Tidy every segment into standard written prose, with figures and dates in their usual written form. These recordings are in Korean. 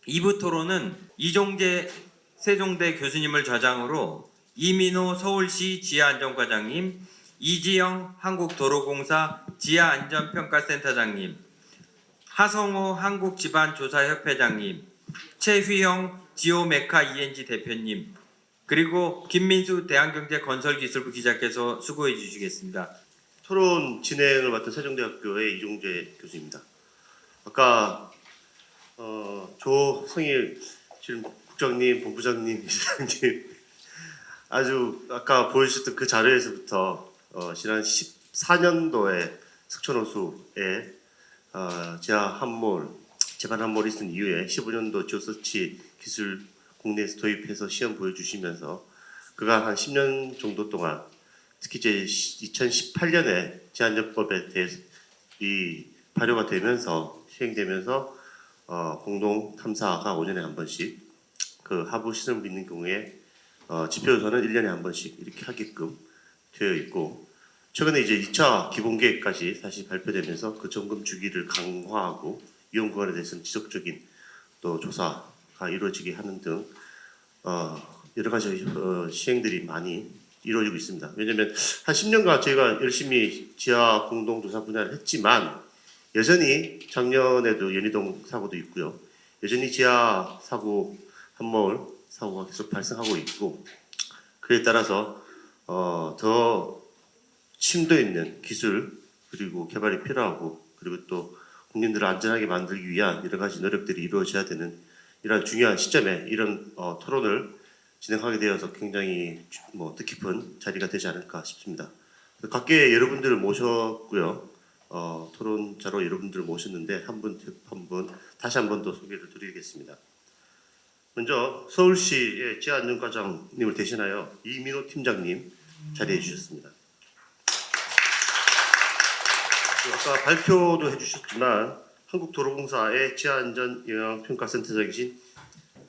2부 토론은 이종재 세종대 교수님을 저장으로 이민호 서울시 지하안전과장님, 이지영 한국도로공사 지하안전평가센터장님, 하성호 한국지반조사협회장님, 최휘영 지오메카 ENG 대표님, 그리고 김민수 대한경제건설기술부 기자께서 수고해 주시겠습니다. 토론 진행을 맡은 세종대학교의 이종재 교수입니다. 아까 조성일 지금 국장님, 본부장님, 이사장님 아주 아까 보여주셨던 그 자료에서부터 지난 14년도에 석촌호수에 지하 함몰, 제반 함몰이 있은 이후에 15년도 지오서치 기술 국내에서 도입해서 시험 보여주시면서 그간 한 10년 정도 동안 특히 이제 2018년에 지하안전법에 대해서 이 발효가 되면서 시행되면서 공동 탐사가 5년에 한 번씩 그 하부 시설물 있는 경우에 지표조사는 1년에 한 번씩 이렇게 하게끔 되어 있고 최근에 이제 2차 기본계획까지 다시 발표되면서 그 점검 주기를 강화하고 이용 구간에 대해서는 지속적인 또 조사가 이루어지게 하는 등 여러 가지 시행들이 많이 이루어지고 있습니다. 왜냐하면 한 10년간 저희가 열심히 지하 공동조사 분야를 했지만 여전히 작년에도 연희동 사고도 있고요. 여전히 지하 사고, 함몰 사고가 계속 발생하고 있고 그에 따라서 더 심도 있는 기술 그리고 개발이 필요하고 그리고 또 국민들을 안전하게 만들기 위한 여러 가지 노력들이 이루어져야 되는 이런 중요한 시점에 이런 토론을 진행하게 되어서 굉장히 뜻깊은 자리가 되지 않을까 싶습니다. 각계 여러분들을 모셨고요. 토론자로 여러분들을 모셨는데 한 분 다시 한 번 더 소개를 드리겠습니다. 먼저 서울시의 지하안전과장님을 대신하여 이민호 팀장님 자리해 주셨습니다. 아까 발표도 해주셨지만 한국도로공사의 지하안전영향평가센터장이신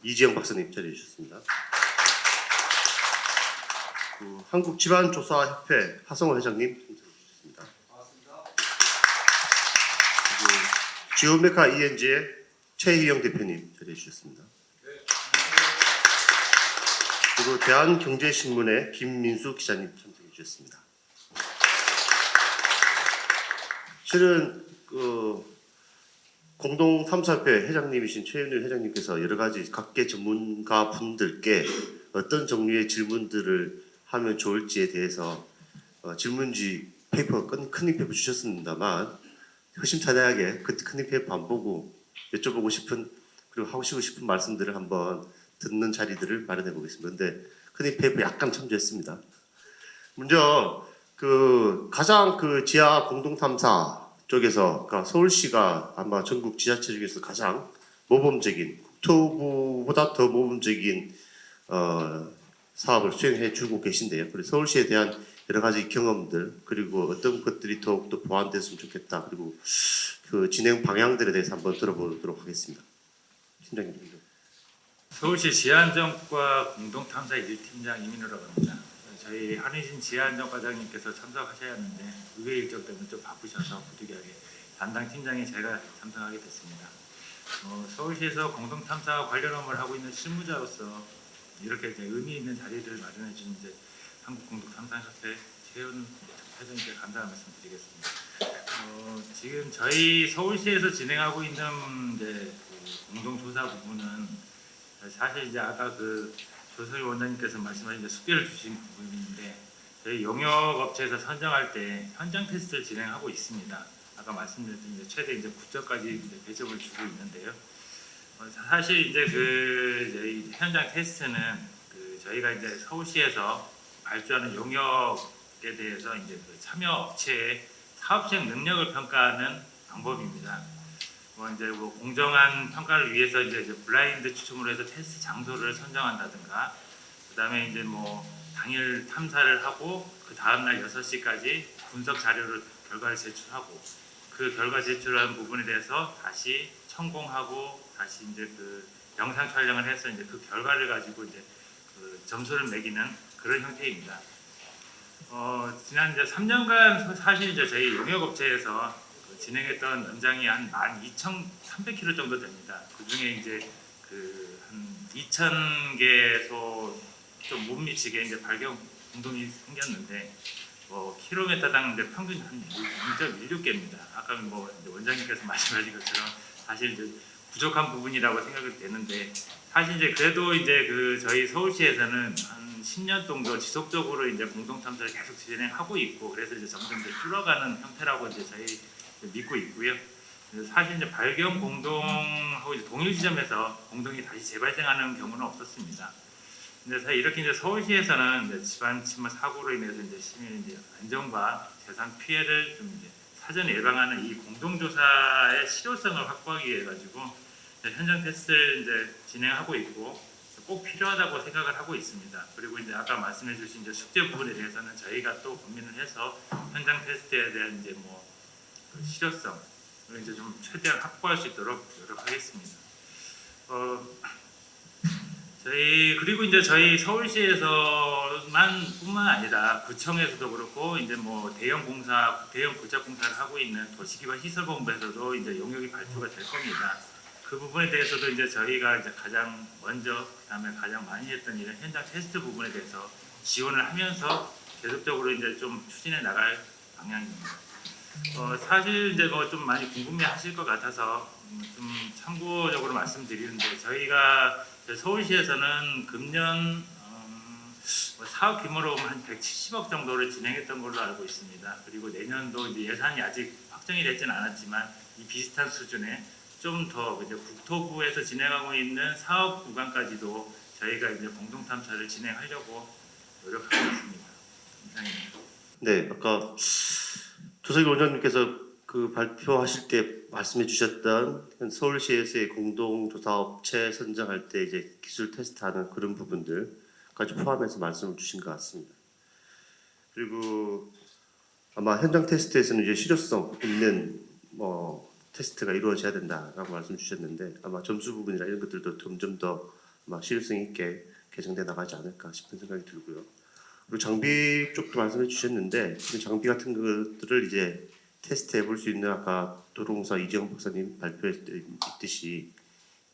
이지영 박사님 자리해 주셨습니다. 한국지반조사협회 하성호 회장님 자리해 주셨습니다. 그리고 지오메카 ENG의 최희영 대표님 자리해 주셨습니다. 그리고 대한경제신문의 김민수 기자님 참석해 주셨습니다. 실은 공동탐사협회 회장님이신 최윤일 회장님께서 여러 가지 각계 전문가 분들께 어떤 종류의 질문들을 하면 좋을지에 대해서 질문지 페이퍼 커닝 페이퍼 주셨습니다만 허심탄회하게 그 커닝 페이퍼 안 보고 여쭤보고 싶은 그리고 하고 싶은 말씀들을 한번 듣는 자리들을 마련해 보겠습니다. 근데 커닝 페이퍼 약간 참조했습니다. 먼저 가장 지하 공동탐사 쪽에서 그러니까 서울시가 아마 전국 지자체 중에서 가장 모범적인 국토부보다 더 모범적인 사업을 수행해 주고 계신데요. 그리고 서울시에 대한 여러 가지 경험들 그리고 어떤 것들이 더욱더 보완됐으면 좋겠다. 그리고 그 진행 방향들에 대해서 한번 들어보도록 하겠습니다. 팀장님. 서울시 지하안전과 공동탐사 1팀장 이민호라고 합니다. 저희 한희진 지하안전과장님께서 참석하셔야 하는데 의회 일정 때문에 좀 바쁘셔서 부득이하게 담당 팀장이 제가 참석하게 됐습니다. 서울시에서 공동탐사 관련 업무를 하고 있는 실무자로서 이렇게 이제 의미 있는 자리를 마련해 주신 이제 한국공동탐사협회 최윤 회장님께 감사의 말씀드리겠습니다. 지금 저희 서울시에서 진행하고 있는 이제 공동조사 부분은 사실 이제 아까 조성희 원장님께서 말씀하신 숙제를 주신 부분인데 저희 용역업체에서 선정할 때 현장 테스트를 진행하고 있습니다. 아까 말씀드렸던 이제 최대 이제 9점까지 이제 배점을 주고 있는데요. 사실 이제 저희 현장 테스트는 저희가 이제 서울시에서 발주하는 용역에 대해서 이제 참여 업체의 사업 시행 능력을 평가하는 방법입니다. 이제 공정한 평가를 위해서 이제 블라인드 추첨으로 해서 테스트 장소를 선정한다든가, 그다음에 이제 당일 탐사를 하고 그 다음 날 6시까지 분석 자료를 결과를 제출하고 그 결과 제출한 부분에 대해서 다시 천공하고 다시 이제 영상 촬영을 해서 이제 그 결과를 가지고 이제 점수를 매기는 그런 형태입니다. 지난 이제 3년간 사실 이제 저희 용역업체에서 진행했던 연장이 한 12,300km 정도 됩니다. 그 중에 이제 한 2,000개소 좀 못 미치게 이제 발견 공동이 생겼는데 킬로미터당 이제 평균 한 0.16개입니다. 아까 이제 원장님께서 말씀하신 것처럼 사실 이제 부족한 부분이라고 생각이 되는데 사실 이제 그래도 이제 저희 서울시에서는 한 10년 정도 지속적으로 이제 공동 탐사를 계속 진행하고 있고 그래서 이제 점점 이제 줄어가는 형태라고 이제 저희 믿고 있고요. 그래서 사실 이제 발견 공동하고 이제 동일 지점에서 공동이 다시 재발생하는 경우는 없었습니다. 근데 사실 이렇게 이제 서울시에서는 이제 집안 침몰 사고로 인해서 이제 시민 이제 안전과 재산 피해를 좀 이제 사전 예방하는 이 공동조사의 실효성을 확보하기 위해 가지고 현장 테스트를 이제 진행하고 있고 꼭 필요하다고 생각을 하고 있습니다. 그리고 이제 아까 말씀해주신 이제 숙제 부분에 대해서는 저희가 또 고민을 해서 현장 테스트에 대한 이제 그 실효성을 이제 좀 최대한 확보할 수 있도록 노력하겠습니다. 그리고 이제 저희 서울시에서만 뿐만 아니라 구청에서도 그렇고 이제 대형 고착 공사를 하고 있는 도시기반 시설본부에서도 이제 용역이 발표가 될 겁니다. 그 부분에 대해서도 이제 저희가 이제 가장 먼저 그다음에 가장 많이 했던 일은 현장 테스트 부분에 대해서 지원을 하면서 계속적으로 이제 좀 추진해 나갈 방향입니다. 사실 이제 좀 많이 궁금해하실 것 같아서 좀 참고적으로 말씀드리는데 저희가 서울시에서는 금년 사업 규모로 한 170억 정도를 진행했던 걸로 알고 있습니다. 그리고 내년도 이제 예산이 아직 확정이 되지는 않았지만 이 비슷한 수준의 좀 더 이제 국토부에서 진행하고 있는 사업 구간까지도 저희가 이제 공동 탐사를 진행하려고 노력하고 있습니다. 이상입니다. 네, 아까 조석일 원장님께서 발표하실 때 말씀해 주셨던 서울시에서의 공동조사업체 선정할 때 이제 기술 테스트하는 그런 부분들까지 포함해서 말씀을 주신 것 같습니다. 그리고 아마 현장 테스트에서는 이제 실효성 있는 테스트가 이루어져야 된다라고 말씀 주셨는데 아마 점수 부분이나 이런 것들도 점점 더 아마 실효성 있게 개정돼 나가지 않을까 싶은 생각이 들고요. 그리고 장비 쪽도 말씀해 주셨는데 그 장비 같은 것들을 이제 테스트해 볼 수 있는 아까 도로공사 이재영 박사님 발표했듯이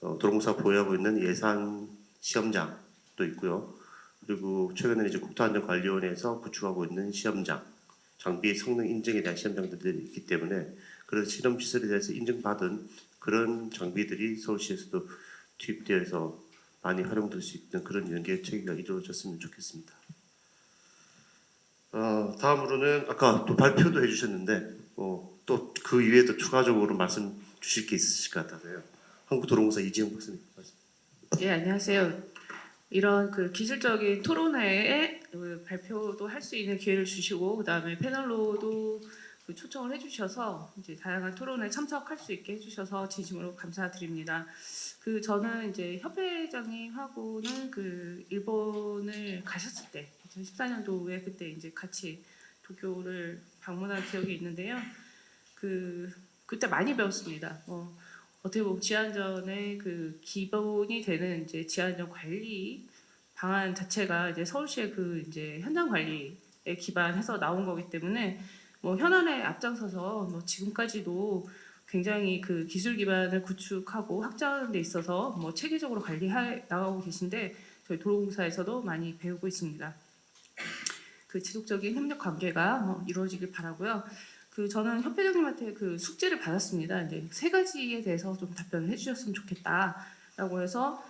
도로공사 보유하고 있는 예산 시험장도 있고요. 그리고 최근에 이제 국토안전관리원회에서 구축하고 있는 시험장, 장비 성능 인증에 대한 시험장들이 있기 때문에 그런 실험 시설에 대해서 인증받은 그런 장비들이 서울시에서도 투입되어서 많이 활용될 수 있는 그런 연계 체계가 이루어졌으면 좋겠습니다. 다음으로는 아까 또 발표도 해주셨는데 또 그 이외에도 추가적으로 말씀 주실 게 있으실 것 같아서요. 한국도로공사 이지영 박사님 말씀. 네, 안녕하세요. 이런 기술적인 토론회에 발표도 할 수 있는 기회를 주시고 그다음에 패널로도 초청을 해주셔서 이제 다양한 토론에 참석할 수 있게 해주셔서 진심으로 감사드립니다. 저는 이제 협회장님하고는 일본을 가셨을 때 2014년도에 그때 이제 같이 도쿄를 방문한 기억이 있는데요. 그때 많이 배웠습니다. 어떻게 보면 지안전의 기본이 되는 이제 지안전 관리 방안 자체가 이제 서울시의 이제 현장 관리에 기반해서 나온 거기 때문에 현안에 앞장서서 지금까지도 굉장히 기술 기반을 구축하고 확장하는 데 있어서 체계적으로 관리해 나가고 계신데 저희 도로공사에서도 많이 배우고 있습니다. 지속적인 협력 관계가 이루어지길 바라고요. 저는 협회장님한테 숙제를 받았습니다. 이제 3가지에 대해서 좀 답변을 해주셨으면 좋겠다라고 해서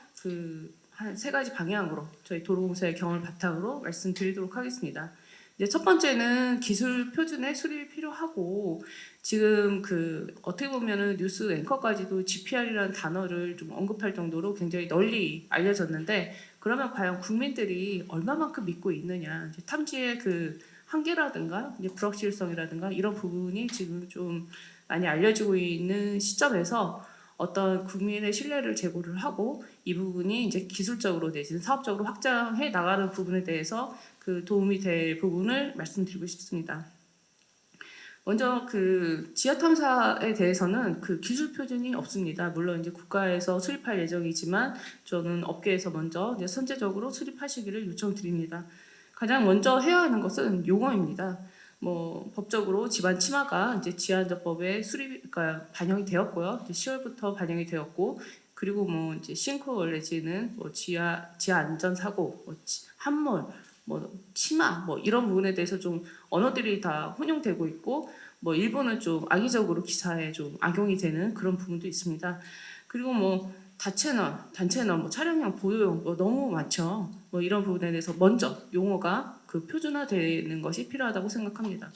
한 3가지 방향으로 저희 도로공사의 경험을 바탕으로 말씀드리도록 하겠습니다. 이제 첫 번째는 기술 표준의 수립이 필요하고 지금 어떻게 보면은 뉴스 앵커까지도 GPR이라는 단어를 좀 언급할 정도로 굉장히 널리 알려졌는데 그러면 과연 국민들이 얼마만큼 믿고 있느냐 이제 탐지의 한계라든가 이제 불확실성이라든가 이런 부분이 지금 좀 많이 알려지고 있는 시점에서 어떤 국민의 신뢰를 제고를 하고 이 부분이 이제 기술적으로 내지는 사업적으로 확장해 나가는 부분에 대해서 도움이 될 부분을 말씀드리고 싶습니다. 먼저 지하 탐사에 대해서는 기술 표준이 없습니다. 물론 이제 국가에서 수립할 예정이지만 저는 업계에서 먼저 이제 선제적으로 수립하시기를 요청드립니다. 가장 먼저 해야 하는 것은 용어입니다. 법적으로 집안 침하가 이제 지하안전법에 그러니까 반영이 되었고요. 이제 10월부터 반영이 되었고 그리고 뭐 이제 싱크홀 내지는 뭐 지하 안전 사고, 뭐 함몰, 뭐 치마 뭐 이런 부분에 대해서 좀 언어들이 다 혼용되고 있고 뭐 일본은 좀 악의적으로 기사에 좀 악용이 되는 그런 부분도 있습니다. 그리고 뭐 다채널, 단채널, 뭐 차량용, 보호용 뭐 너무 많죠. 뭐 이런 부분에 대해서 먼저 용어가 그 표준화되는 것이 필요하다고 생각합니다.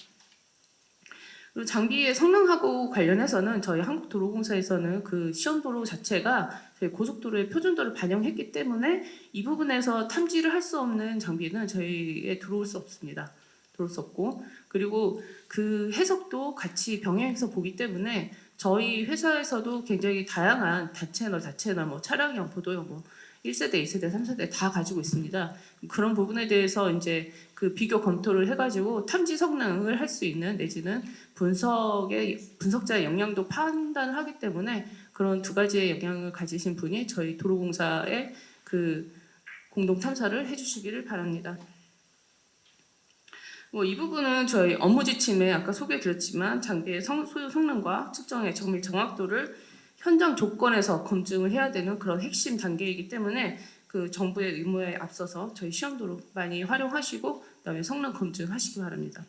그리고 장비의 성능하고 관련해서는 저희 한국도로공사에서는 그 시험도로 자체가 저희 고속도로의 표준도를 반영했기 때문에 이 부분에서 탐지를 할 수 없는 장비는 저희에 들어올 수 없습니다. 들어올 수 없고 그리고 그 해석도 같이 병행해서 보기 때문에 저희 회사에서도 굉장히 다양한 다채널 뭐 차량형, 보도형 뭐 1세대, 2세대, 3세대 다 가지고 있습니다. 그런 부분에 대해서 이제 그 비교 검토를 해가지고 탐지 성능을 할 수 있는 내지는 분석자의 역량도 판단을 하기 때문에 그런 두 가지의 역량을 가지신 분이 저희 도로공사에 그 공동 탐사를 해주시기를 바랍니다. 뭐 이 부분은 저희 업무 지침에 아까 소개드렸지만 장비의 소유 성능과 측정의 정밀 정확도를 현장 조건에서 검증을 해야 되는 그런 핵심 단계이기 때문에 그 정부의 의무에 앞서서 저희 시험도로 많이 활용하시고 그다음에 성능 검증하시기 바랍니다.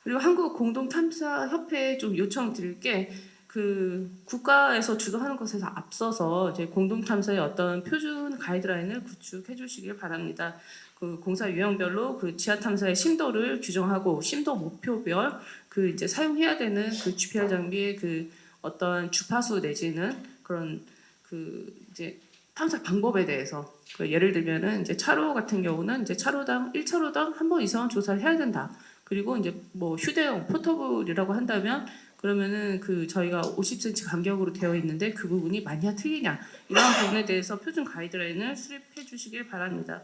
그리고 한국공동탐사협회에 좀 요청드릴 게 그 국가에서 주도하는 것에서 앞서서 이제 공동탐사의 어떤 표준 가이드라인을 구축해 주시길 바랍니다. 그 공사 유형별로 그 지하 탐사의 심도를 규정하고 심도 목표별 그 이제 사용해야 되는 그 GPR 장비의 그 어떤 주파수 내지는 그런 그 이제 탐사 방법에 대해서 그 예를 들면은 이제 차로 같은 경우는 이제 차로당 1차로당 한 번 이상은 조사를 해야 된다. 그리고 이제 뭐 휴대용 포터블이라고 한다면 그러면은 그 저희가 50cm 간격으로 되어 있는데 그 부분이 맞냐 틀리냐 이런 부분에 대해서 표준 가이드라인을 수립해 주시길 바랍니다.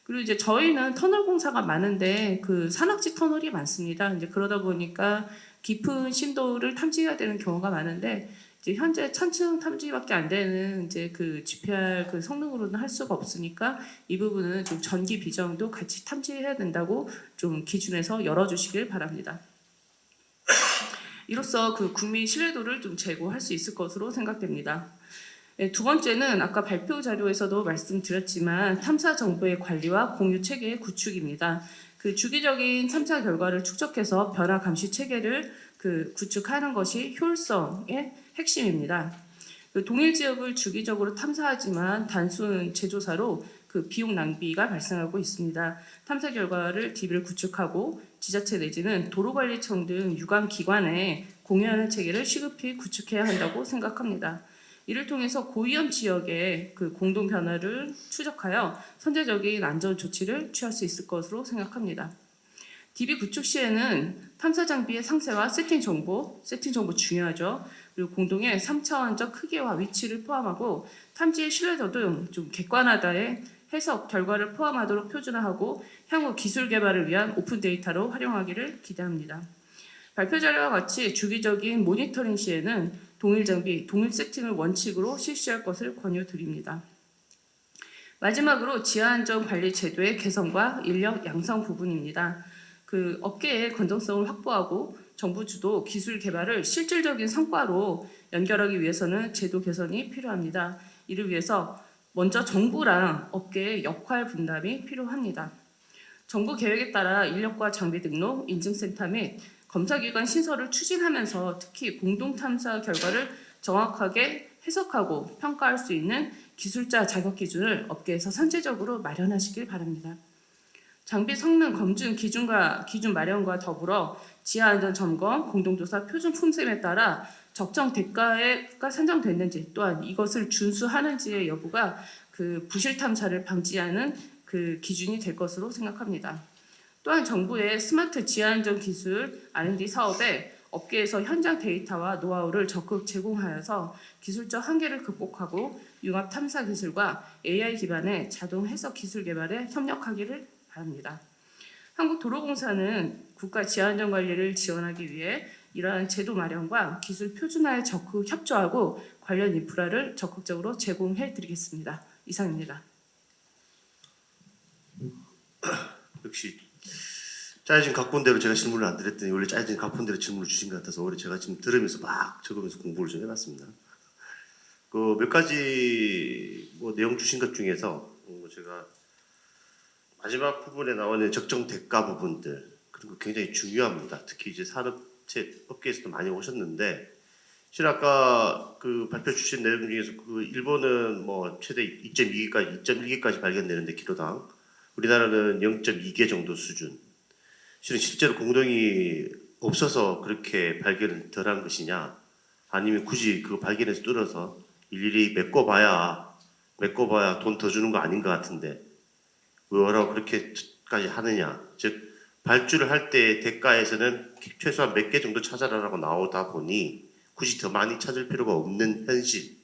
그리고 이제 저희는 터널 공사가 많은데 그 산악지 터널이 많습니다. 이제 그러다 보니까 깊은 심도를 탐지해야 되는 경우가 많은데 이제 현재 천층 탐지밖에 안 되는 이제 그 GPR 그 성능으로는 할 수가 없으니까 이 부분은 좀 전기 비정도 같이 탐지해야 된다고 좀 기준에서 열어주시길 바랍니다. 이로써 그 국민 신뢰도를 좀 제고할 수 있을 것으로 생각됩니다. 네, 두 번째는 아까 발표 자료에서도 말씀드렸지만 탐사 정보의 관리와 공유 체계의 구축입니다. 그 주기적인 탐사 결과를 축적해서 변화 감시 체계를 그 구축하는 것이 효율성의 핵심입니다. 그 동일 지역을 주기적으로 탐사하지만 단순 재조사로 그 비용 낭비가 발생하고 있습니다. 탐사 결과를 DB를 구축하고 지자체 내지는 도로관리청 등 유관 기관에 공유하는 체계를 시급히 구축해야 한다고 생각합니다. 이를 통해서 고위험 지역의 그 공동 변화를 추적하여 선제적인 안전 조치를 취할 수 있을 것으로 생각합니다. DB 구축 시에는 탐사 장비의 상세와 세팅 정보 중요하죠. 그리고 공동의 3차원적 크기와 위치를 포함하고 탐지의 신뢰도 등 좀 객관화다의 해석 결과를 포함하도록 표준화하고 향후 기술 개발을 위한 오픈 데이터로 활용하기를 기대합니다. 발표 자료와 같이 주기적인 모니터링 시에는 동일 장비, 동일 세팅을 원칙으로 실시할 것을 권유드립니다. 마지막으로 지하안전 관리 제도의 개선과 인력 양성 부분입니다. 그 업계의 건전성을 확보하고 정부 주도 기술 개발을 실질적인 성과로 연결하기 위해서는 제도 개선이 필요합니다. 이를 위해서 먼저 정부랑 업계의 역할 분담이 필요합니다. 정부 계획에 따라 인력과 장비 등록, 인증센터 및 검사기관 신설을 추진하면서 특히 공동탐사 결과를 정확하게 해석하고 평가할 수 있는 기술자 자격 기준을 업계에서 선제적으로 마련하시길 바랍니다. 장비 성능 검증 기준 마련과 더불어 지하안전 점검, 공동조사 표준 품셈에 따라 적정 대가가 산정됐는지 또한 이것을 준수하는지의 여부가 그 부실 탐사를 방지하는 그 기준이 될 것으로 생각합니다. 또한 정부의 스마트 지하안전 기술 R&D 사업에 업계에서 현장 데이터와 노하우를 적극 제공하여서 기술적 한계를 극복하고 융합 탐사 기술과 AI 기반의 자동 해석 기술 개발에 협력하기를 바랍니다. 한국도로공사는 국가 지하안전 관리를 지원하기 위해 이러한 제도 마련과 기술 표준화에 적극 협조하고 관련 인프라를 적극적으로 제공해 드리겠습니다. 이상입니다. 역시 짜여진 각본대로 제가 질문을 안 드렸더니 원래 짜여진 각본대로 질문을 주신 것 같아서 오히려 제가 지금 들으면서 막 적으면서 공부를 좀 해봤습니다. 그 몇 가지 뭐 내용 주신 것 중에서 제가 마지막 부분에 나오는 적정 대가 부분들 그리고 굉장히 중요합니다. 특히 이제 산업체 업계에서도 많이 오셨는데 실은 아까 그 발표 주신 내용 중에서 그 일본은 뭐 최대 2.2개까지 발견되는데 키로당 우리나라는 0.2개 정도 수준. 실제로 공동이 없어서 그렇게 발견을 덜한 것이냐 아니면 굳이 그 발견해서 뚫어서 일일이 메꿔봐야 돈 더 주는 거 아닌 것 같은데 뭐라고 그렇게까지 하느냐. 즉 발주를 할 때 대가에서는 최소한 몇 개 정도 찾아라라고 나오다 보니 굳이 더 많이 찾을 필요가 없는 현실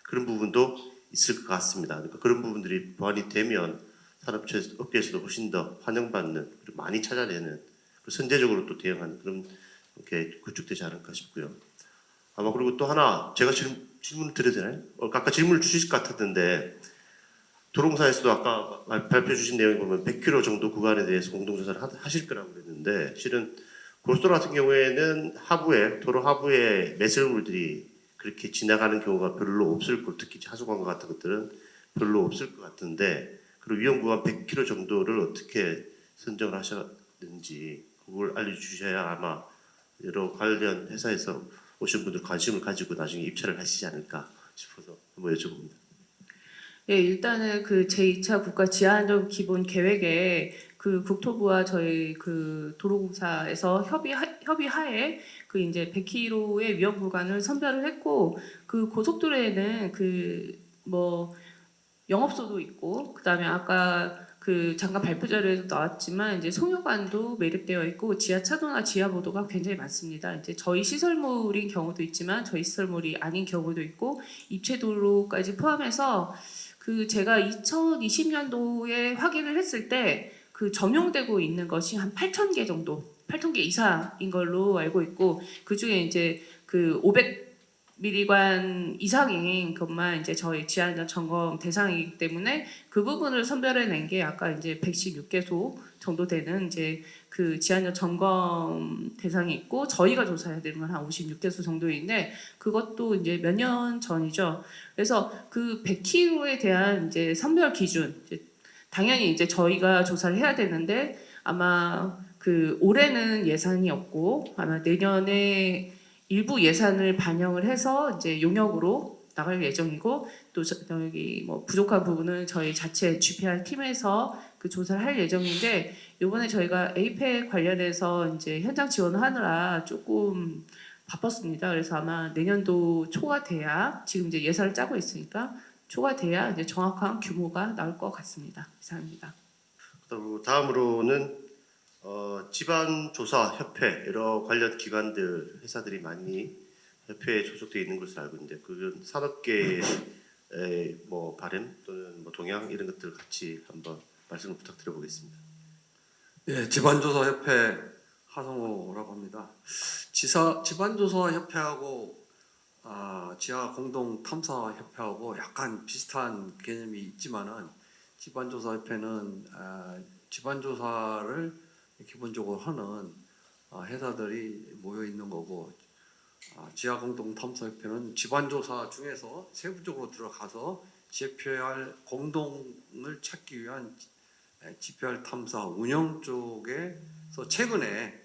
그런 부분도 있을 것 같습니다. 그러니까 그런 부분들이 보완이 되면 산업체 업계에서도 훨씬 더 환영받는 그리고 많이 찾아내는 그리고 선제적으로 또 대응하는 그런 이렇게 구축되지 않을까 싶고요. 아마 그리고 또 하나 제가 질문을 드려야 되나요? 아까 질문을 주실 것 같았는데 도로공사에서도 아까 발표 주신 내용에 보면 100km 정도 구간에 대해서 공동조사를 하실 거라고 그랬는데 실은 고속도로 같은 경우에는 도로 하부에 매설물들이 그렇게 지나가는 경우가 별로 없을 거 특히 하수관과 같은 것들은 별로 없을 것 같은데 그리고 위험 구간 100km 정도를 어떻게 선정을 하셨는지 그걸 알려주셔야 아마 여러 관련 회사에서 오신 분들 관심을 가지고 나중에 입찰을 하시지 않을까 싶어서 한번 여쭤봅니다. 예, 일단은 그 제2차 국가 지하안전 기본 계획에 그 국토부와 저희 그 도로공사에서 협의하에 그 이제 100km의 위험 구간을 선별을 했고 그 고속도로에는 그 뭐 영업소도 있고 그다음에 아까 그 잠깐 발표 자료에도 나왔지만 이제 송유관도 매립되어 있고 지하차도나 지하보도가 굉장히 많습니다. 이제 저희 시설물인 경우도 있지만 저희 시설물이 아닌 경우도 있고 입체도로까지 포함해서 그 제가 2020년도에 확인을 했을 때 그 점용되고 있는 것이 한 8,000개 정도, 8,000개 이상인 걸로 알고 있고 그 중에 이제 그 500mg 이상인 것만 이제 저희 지하안전 점검 대상이기 때문에 그 부분을 선별해낸 게 아까 이제 116개소 정도 되는 이제 그 지하안전 점검 대상이 있고 저희가 조사해야 되는 건 한 56개소 정도인데 그것도 이제 몇 년 전이죠. 그래서 그 100km에 대한 이제 선별 기준 당연히 이제 저희가 조사를 해야 되는데 아마 그 올해는 예산이 없고 아마 내년에 일부 예산을 반영을 해서 이제 용역으로 나갈 예정이고 또 여기 뭐 부족한 부분은 저희 자체 GPR 팀에서 그 조사를 할 예정인데 이번에 저희가 에이펙 관련해서 이제 현장 지원하느라 조금 바빴습니다. 그래서 아마 내년도 초가 돼야 지금 이제 예산을 짜고 있으니까 초가 돼야 이제 정확한 규모가 나올 것 같습니다. 이상입니다. 그리고 다음으로는 지방조사협회 여러 관련 기관들 회사들이 많이 협회에 소속되어 있는 것으로 알고 있는데 그건 산업계의 뭐 바람 또는 뭐 동향 이런 것들 같이 한번 말씀을 부탁드려보겠습니다. 예, 지방조사협회 하성호라고 합니다. 지방조사협회하고 지하공동탐사협회하고 약간 비슷한 개념이 있지만은 지방조사협회는 지방조사를 기본적으로 하는 회사들이 모여 있는 거고 지하공동탐사협회는 지방조사 중에서 세부적으로 들어가서 GPR 공동을 찾기 위한 GPR 탐사 운영 쪽에서 최근에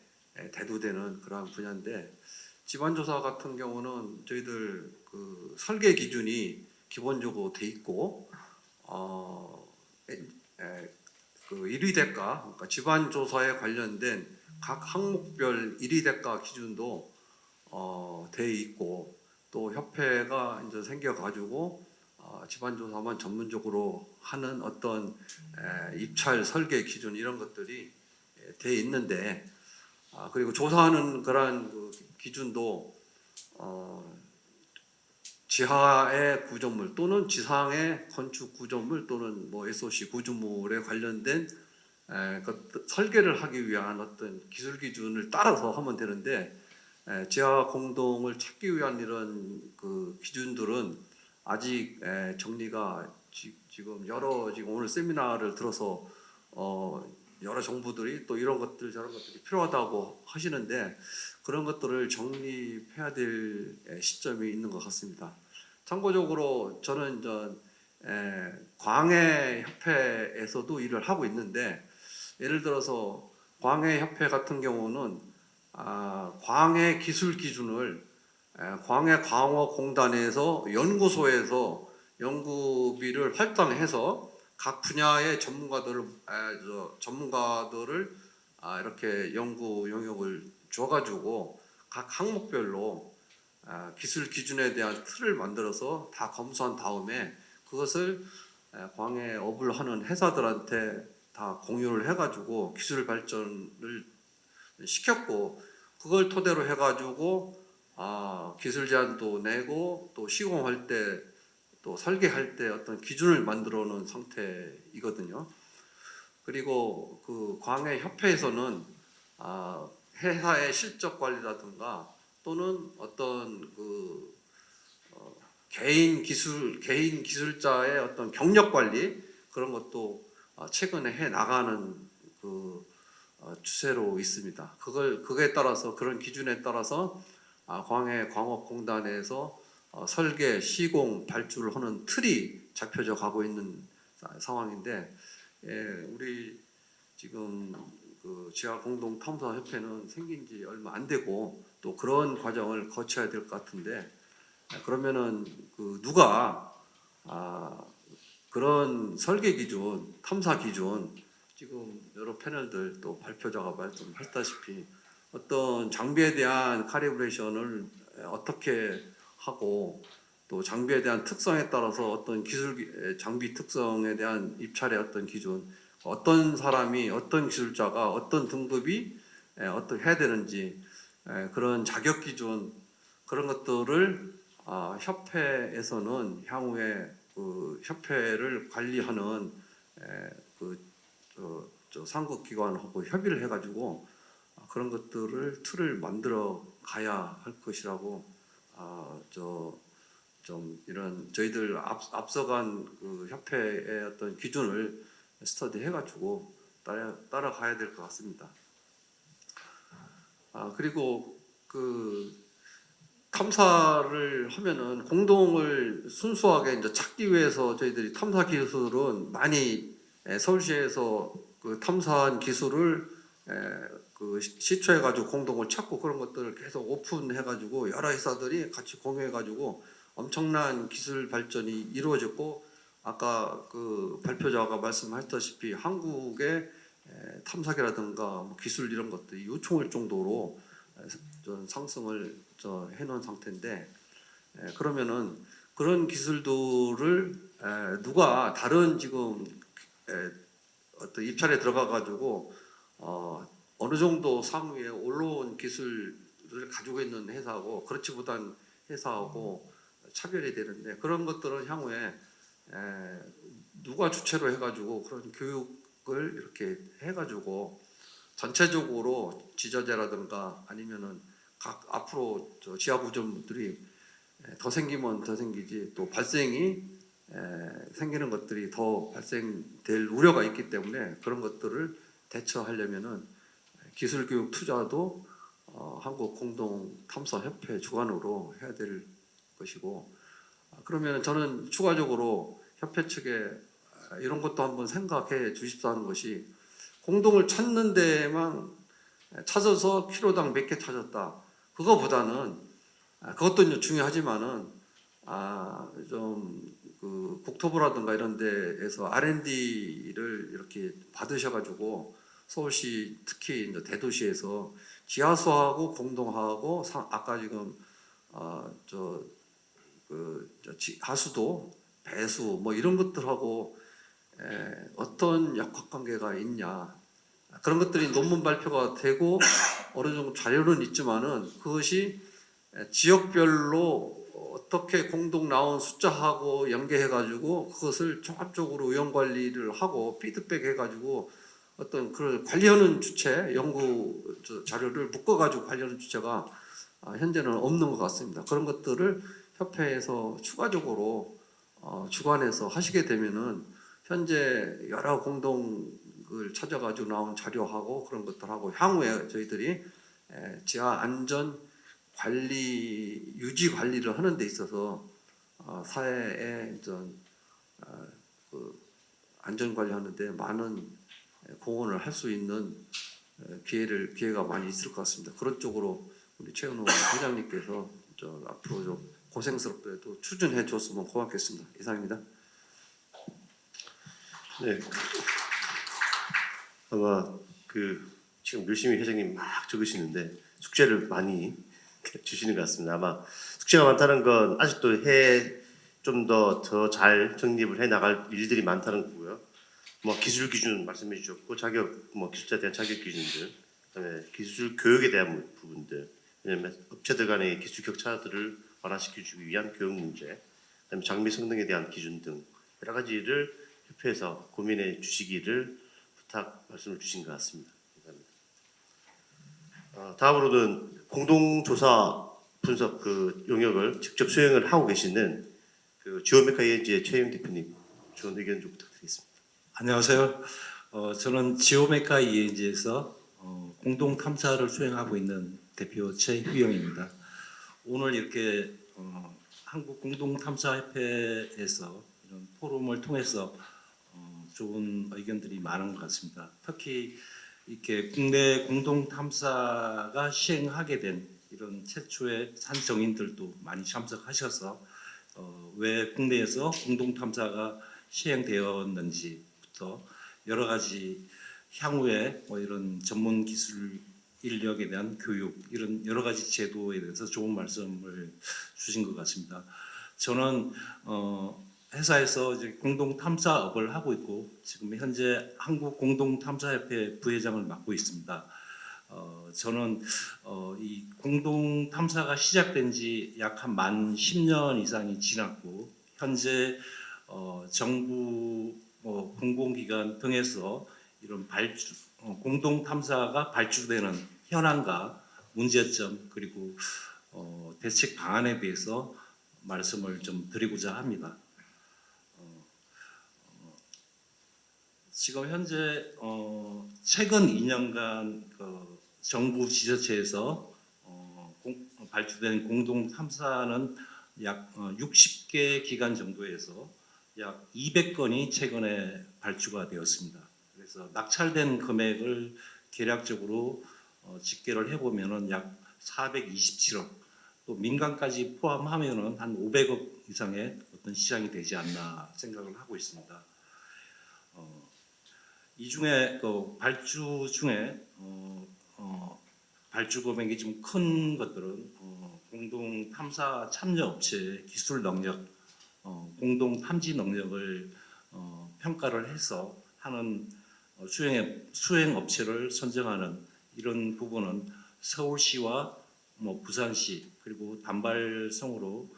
대두되는 그러한 분야인데 지방조사 같은 경우는 저희들 그 설계 기준이 기본적으로 돼 있고 그 1위 대가 그러니까 지방조사에 관련된 각 항목별 1위 대가 기준도 돼 있고 또 협회가 이제 생겨가지고 지방조사만 전문적으로 하는 어떤 입찰 설계 기준 이런 것들이 돼 있는데 그리고 조사하는 그러한 그 기준도 지하의 구조물 또는 지상의 건축 구조물 또는 뭐 SOC 구조물에 관련된 그 설계를 하기 위한 어떤 기술 기준을 따라서 하면 되는데 지하 공동을 찾기 위한 이런 그 기준들은 아직 정리가 지금 오늘 세미나를 들어서 여러 정부들이 또 이런 것들 저런 것들이 필요하다고 하시는데 그런 것들을 정립해야 될 시점이 있는 것 같습니다. 참고적으로 저는 광해협회에서도 일을 하고 있는데, 예를 들어서 광해협회 같은 경우는 광해 기술 기준을 광해광어공단에서 연구소에서 연구비를 할당해서 각 분야의 전문가들을 이렇게 연구 영역을 줘가지고 각 항목별로 기술 기준에 대한 틀을 만들어서 다 검수한 다음에 그것을 광해업을 하는 회사들한테 다 공유를 해가지고 기술 발전을 시켰고, 그걸 토대로 해가지고 기술 제안도 내고 또 시공할 때 또 설계할 때 어떤 기준을 만들어 놓은 상태이거든요. 그리고 그 광해협회에서는 회사의 실적 관리라든가 또는 어떤 개인 기술자의 어떤 경력 관리, 그런 것도 최근에 해 나가는 추세로 있습니다. 그거에 따라서, 그런 기준에 따라서 광해광업공단에서 설계, 시공, 발주를 하는 틀이 잡혀져 가고 있는 상황인데, 우리 지금 지하공동탐사협회는 생긴 지 얼마 안 되고 또 그런 과정을 거쳐야 될 것 같은데, 그러면은 누가 그런 설계 기준, 탐사 기준, 지금 여러 패널들 또 발표자가 말씀하셨다시피 어떤 장비에 대한 카리브레이션을 어떻게 하고, 또 장비에 대한 특성에 따라서 어떤 장비 특성에 대한 입찰의 어떤 기준, 어떤 사람이, 어떤 기술자가 어떤 등급이 어떻게 해야 되는지, 그런 자격 기준, 그런 것들을 협회에서는 향후에 협회를 관리하는 상급 기관하고 협의를 해가지고 그런 것들을 틀을 만들어 가야 할 것이라고, 좀 이런 저희들 앞서간 협회의 어떤 기준을 스터디해가지고 따라가야 될 것 같습니다. 그리고 탐사를 하면은 공동을 순수하게 이제 찾기 위해서 저희들이 탐사 기술은 많이 서울시에서 탐사한 기술을 시초해가지고 공동을 찾고, 그런 것들을 계속 오픈해가지고 여러 회사들이 같이 공유해가지고 엄청난 기술 발전이 이루어졌고, 아까 발표자가 말씀하셨다시피 한국의 탐사기라든가 기술 이런 것들이 요청할 정도로 좀 상승을 해놓은 상태인데, 그러면은 그런 기술들을 누가 다른 지금 어떤 입찰에 들어가 가지고 어느 정도 상위에 올라온 기술을 가지고 있는 회사하고 그렇지 못한 회사하고 차별이 되는데, 그런 것들은 향후에 누가 주체로 해가지고 그런 교육을 이렇게 해가지고 전체적으로 지자체라든가 아니면은 각 앞으로 지하 구조물들이 더 생기면 더 생기지, 또 발생이 생기는 것들이 더 발생될 우려가 있기 때문에 그런 것들을 대처하려면은 기술교육 투자도 한국공동탐사협회 주관으로 해야 될 것이고, 그러면 저는 추가적으로 협회 측에 이런 것도 한번 생각해 주십사 하는 것이, 공동을 찾는 데만 찾아서 키로당 몇 개 찾았다, 그거보다는 그것도 이제 중요하지만은 좀 국토부라든가 이런 데에서 R&D를 이렇게 받으셔가지고 서울시 특히 이제 대도시에서 지하수하고 공동하고 아까 지금 하수도, 배수 뭐 이런 것들하고 어떤 역학관계가 있냐, 그런 것들이 논문 발표가 되고 어느 정도 자료는 있지만은 그것이 지역별로 어떻게 공동 나온 숫자하고 연계해가지고 그것을 종합적으로 의원 관리를 하고 피드백 해가지고 어떤 그걸 관리하는 주체, 연구 자료를 묶어가지고 관리하는 주체가 현재는 없는 것 같습니다. 그런 것들을 협회에서 추가적으로 주관해서 하시게 되면은 현재 여러 공동을 찾아가지고 나온 자료하고 그런 것들하고 향후에 저희들이 지하 안전 관리, 유지 관리를 하는 데 있어서 사회의 이런 그 안전 관리하는데 많은 공헌을 할 수 있는 기회가 많이 있을 것 같습니다. 그런 쪽으로 우리 최은호 회장님께서 앞으로 좀 고생스럽더라도 추진해 줬으면 고맙겠습니다. 이상입니다. 네. 아마 지금 열심히 회장님 막 적으시는데 숙제를 많이 주시는 것 같습니다. 아마 숙제가 많다는 건 아직도 좀 더 잘 정립을 해 나갈 일들이 많다는 거고요. 뭐 기술 기준 말씀해 주셨고 기술자에 대한 자격 기준들, 그다음에 기술 교육에 대한 부분들, 왜냐면 업체들 간의 기술 격차들을 완화시켜주기 위한 교육 문제, 그다음에 장비 성능에 대한 기준 등 여러 가지를 협회에서 고민해 주시기를 말씀을 주신 것 같습니다. 감사합니다. 다음으로는 공동조사 분석 용역을 직접 수행을 하고 계시는 지오메카 ENG의 최영 대표님 좋은 의견 좀 부탁드리겠습니다. 안녕하세요. 저는 지오메카 ENG에서 공동 탐사를 수행하고 있는 대표 최휘영입니다. 오늘 이렇게 한국 공동 탐사협회에서 이런 포럼을 통해서 좋은 의견들이 많은 것 같습니다. 특히 이렇게 국내 공동 탐사가 시행하게 된 이런 최초의 산정인들도 많이 참석하셔서 왜 국내에서 공동 탐사가 시행되었는지부터 여러 가지 향후에 이런 전문 기술 인력에 대한 교육 이런 여러 가지 제도에 대해서 좋은 말씀을 주신 것 같습니다. 저는 회사에서 이제 공동 탐사업을 하고 있고 지금 현재 한국 공동 탐사협회 부회장을 맡고 있습니다. 저는 이 공동 탐사가 시작된 지 약 만 10년 이상이 지났고 현재 정부 공공기관 등에서 이런 공동 탐사가 발주되는 현황과 문제점 그리고 대책 방안에 대해서 말씀을 좀 드리고자 합니다. 지금 현재 최근 2년간 정부 지자체에서 발주된 공동 탐사는 약 60개 기관 정도에서 약 200건이 최근에 발주가 되었습니다. 그래서 낙찰된 금액을 계략적으로 집계를 해보면은 약 427억, 또 민간까지 포함하면은 한 500억 이상의 어떤 시장이 되지 않나 생각을 하고 있습니다. 이 중에 발주 중에 발주 금액이 좀 큰 것들은 공동 탐사 참여 업체의 기술 능력, 공동 탐지 능력을 평가를 해서 하는 수행 업체를 선정하는 이런 부분은 서울시와 부산시 그리고 단발성으로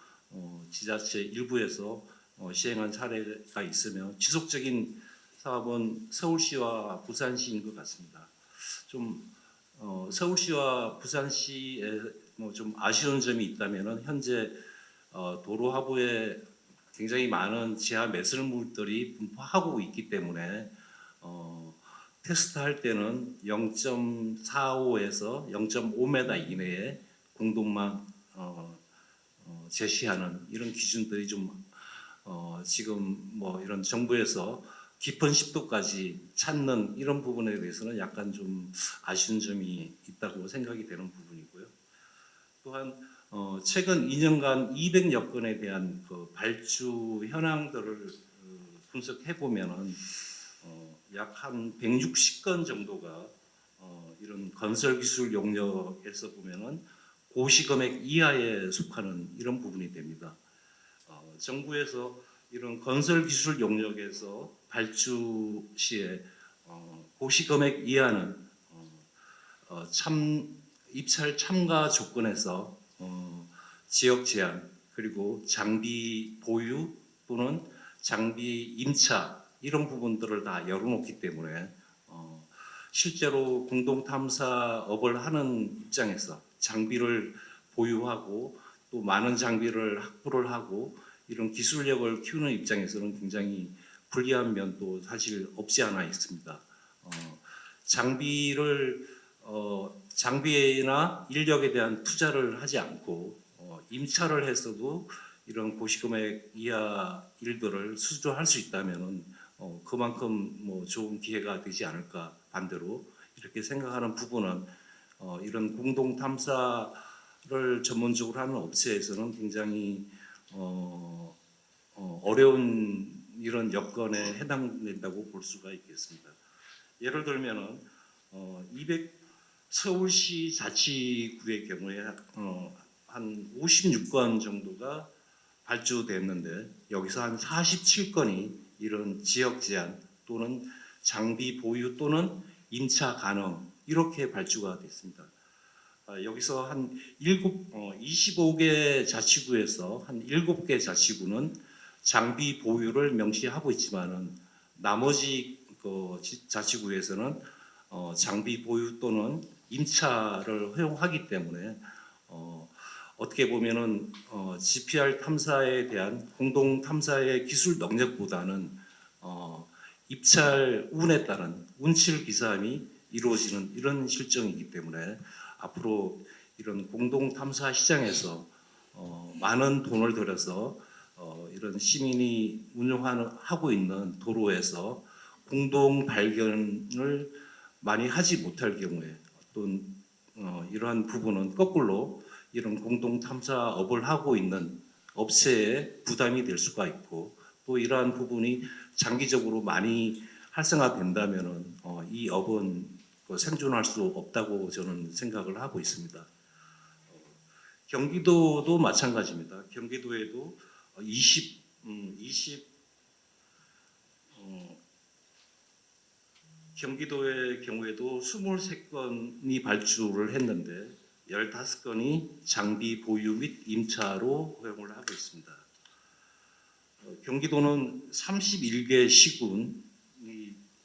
지자체 일부에서 시행한 사례가 있으며 지속적인 사업은 서울시와 부산시인 것 같습니다. 좀 서울시와 부산시에 좀 아쉬운 점이 있다면은 현재 도로 하부에 굉장히 많은 지하 매설물들이 분포하고 있기 때문에 테스트할 때는 0.45에서 0.5m 이내에 공동망 제시하는 이런 기준들이 좀 지금 이런 정부에서 깊은 10도까지 찾는 이런 부분에 대해서는 약간 좀 아쉬운 점이 있다고 생각이 되는 부분이고요. 또한 최근 2년간 200여 건에 대한 발주 현황들을 분석해 보면은 약 한 160건 정도가 이런 건설 기술 용역에서 보면은 고시금액 이하에 속하는 이런 부분이 됩니다. 정부에서 이런 건설 기술 용역에서 발주 시에 고시금액 이하는 입찰 참가 조건에서 지역 제한 그리고 장비 보유 또는 장비 임차 이런 부분들을 다 열어놓기 때문에 실제로 공동 탐사업을 하는 입장에서 장비를 보유하고 또 많은 장비를 확보를 하고 이런 기술력을 키우는 입장에서는 굉장히 불리한 면도 사실 없지 않아 있습니다. 장비나 인력에 대한 투자를 하지 않고 임차를 했어도 이런 고시금액 이하 일들을 수주할 수 있다면은 그만큼 뭐 좋은 기회가 되지 않을까. 반대로 이렇게 생각하는 부분은 이런 공동 탐사를 전문적으로 하는 업체에서는 굉장히 어려운 이런 여건에 해당된다고 볼 수가 있겠습니다. 예를 들면은 200 서울시 자치구의 경우에 한 56건 정도가 발주됐는데 여기서 한 47건이 이런 지역 제한 또는 장비 보유 또는 임차 가능 이렇게 발주가 됐습니다. 여기서 한 25개 자치구에서 한 7개 자치구는 장비 보유를 명시하고 있지만은 나머지 그 자치구에서는 장비 보유 또는 임차를 허용하기 때문에 어떻게 보면은 GPR 탐사에 대한 공동 탐사의 기술 능력보다는 입찰 운에 따른 운칠 기사함이 이루어지는 이런 실정이기 때문에 앞으로 이런 공동 탐사 시장에서 많은 돈을 들여서 이런 시민이 운영하고 있는 도로에서 공동 발견을 많이 하지 못할 경우에 어떤 이러한 부분은 거꾸로 이런 공동 탐사업을 하고 있는 업체에 부담이 될 수가 있고 또 이러한 부분이 장기적으로 많이 활성화된다면은 이 업은 생존할 수 없다고 저는 생각을 하고 있습니다. 경기도도 마찬가지입니다. 경기도에도 20 경기도의 경우에도 23건이 발주를 했는데 15건이 장비 보유 및 임차로 허용을 하고 있습니다. 경기도는 31개 시군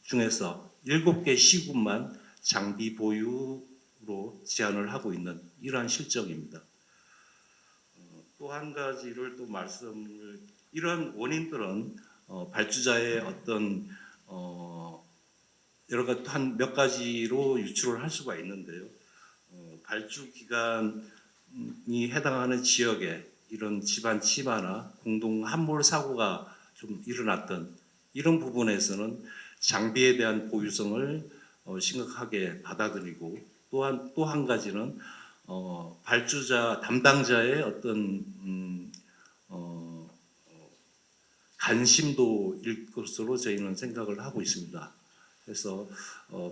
중에서 7개 시군만 장비 보유로 제한을 하고 있는 이러한 실정입니다. 또 한 가지를 또 말씀을 이런 원인들은 발주자의 어떤 여러 가지 한 몇 가지로 유추를 할 수가 있는데요. 발주 기간이 해당하는 지역에 이런 집안 침하나 공동 함몰 사고가 좀 일어났던 이런 부분에서는 장비에 대한 보유성을 심각하게 받아들이고 또 한 가지는 발주자 담당자의 어떤 관심도일 것으로 저희는 생각을 하고 있습니다. 그래서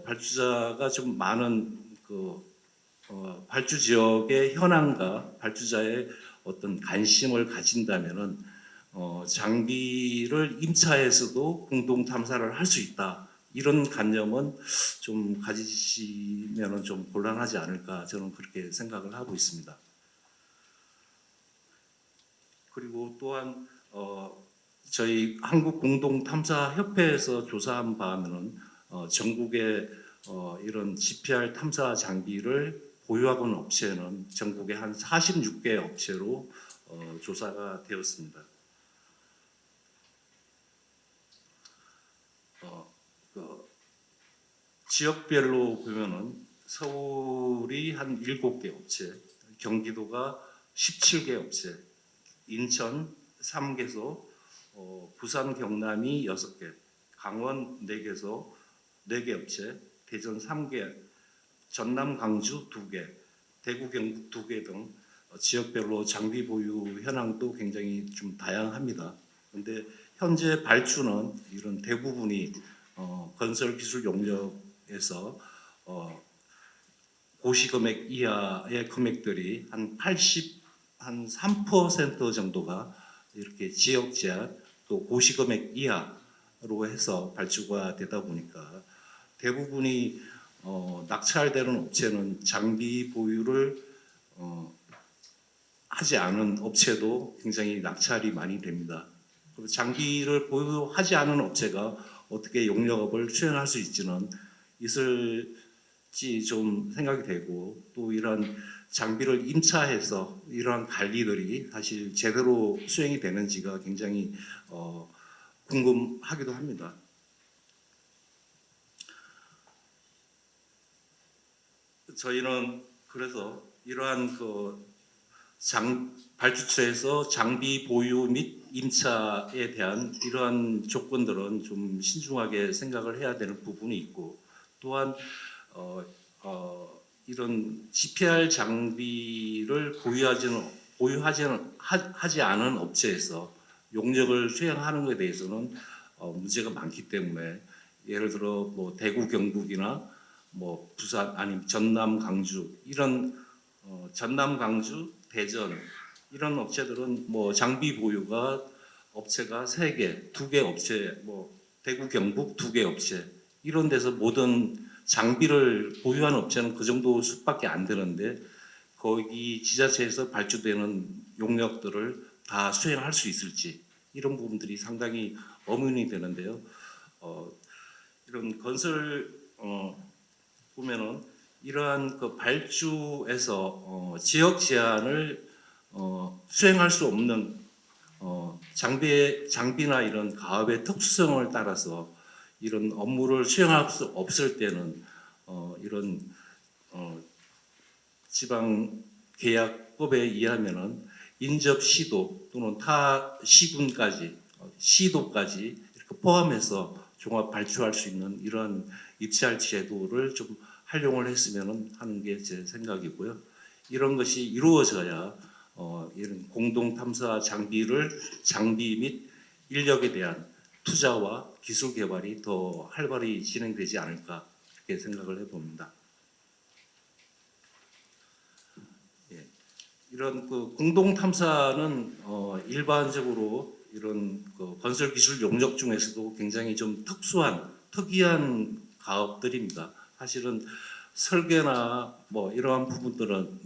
발주자가 좀 많은 발주 지역의 현황과 발주자의 어떤 관심을 가진다면은 장비를 임차해서도 공동 탐사를 할 수 있다. 이런 관념은 좀 가지시면은 좀 곤란하지 않을까 저는 그렇게 생각을 하고 있습니다. 그리고 또한 저희 한국공동탐사협회에서 조사한 바면은 전국에 이런 GPR 탐사 장비를 보유하고 있는 업체는 전국에 한 46개 업체로 조사가 되었습니다. 지역별로 보면은 서울이 한 7개 업체, 경기도가 17개 업체, 인천 3개소, 부산 경남이 6개, 강원 4개소 4개 업체, 대전 3개, 전남 광주 2개, 대구 경북 2개 등 지역별로 장비 보유 현황도 굉장히 좀 다양합니다. 그런데 현재 발주는 이런 대부분이 건설 기술 용역에서 고시금액 이하의 금액들이 한 3% 정도가 이렇게 지역 제한 또 고시금액 이하로 해서 발주가 되다 보니까 대부분이 낙찰되는 업체는 장비 보유를 하지 않은 업체도 굉장히 낙찰이 많이 됩니다. 그리고 장비를 보유하지 않은 업체가 어떻게 용역업을 수행할 수 있을지 좀 생각이 되고 또 이런 장비를 임차해서 이러한 관리들이 사실 제대로 수행이 되는지가 굉장히 궁금하기도 합니다. 저희는 그래서 이러한 발주처에서 장비 보유 및 임차에 대한 이러한 조건들은 좀 신중하게 생각을 해야 되는 부분이 있고, 또한 이런 GPR 장비를 하지 않은 업체에서 용역을 수행하는 것에 대해서는 문제가 많기 때문에, 예를 들어 뭐 대구 경북이나 뭐 부산 아니면 전남 강주 이런 전남 강주 대전 이런 업체들은 뭐 장비 보유가 업체가 3개, 2개 업체, 뭐 대구 경북 2개 업체 이런 데서 모든 장비를 보유하는 업체는 그 정도 수밖에 안 되는데, 거기 지자체에서 발주되는 용역들을 다 수행할 수 있을지 이런 부분들이 상당히 의문이 되는데요. 이런 건설 보면은 이러한 그 발주에서 지역 제한을 수행할 수 없는 장비나 이런 가업의 특수성을 따라서 이런 업무를 수행할 수 없을 때는 이런 지방 계약법에 의하면은 인접 시도 또는 타 시군까지 시도까지 이렇게 포함해서 종합 발주할 수 있는 이런 입찰 제도를 좀 활용을 했으면 하는 게 제 생각이고요. 이런 것이 이루어져야 이런 공동 탐사 장비 및 인력에 대한 투자와 기술 개발이 더 활발히 진행되지 않을까 이렇게 생각을 해봅니다. 예. 이런 그 공동 탐사는 일반적으로 이런 그 건설 기술 용역 중에서도 굉장히 좀 특이한 가업들입니다. 사실은 설계나 뭐 이러한 부분들은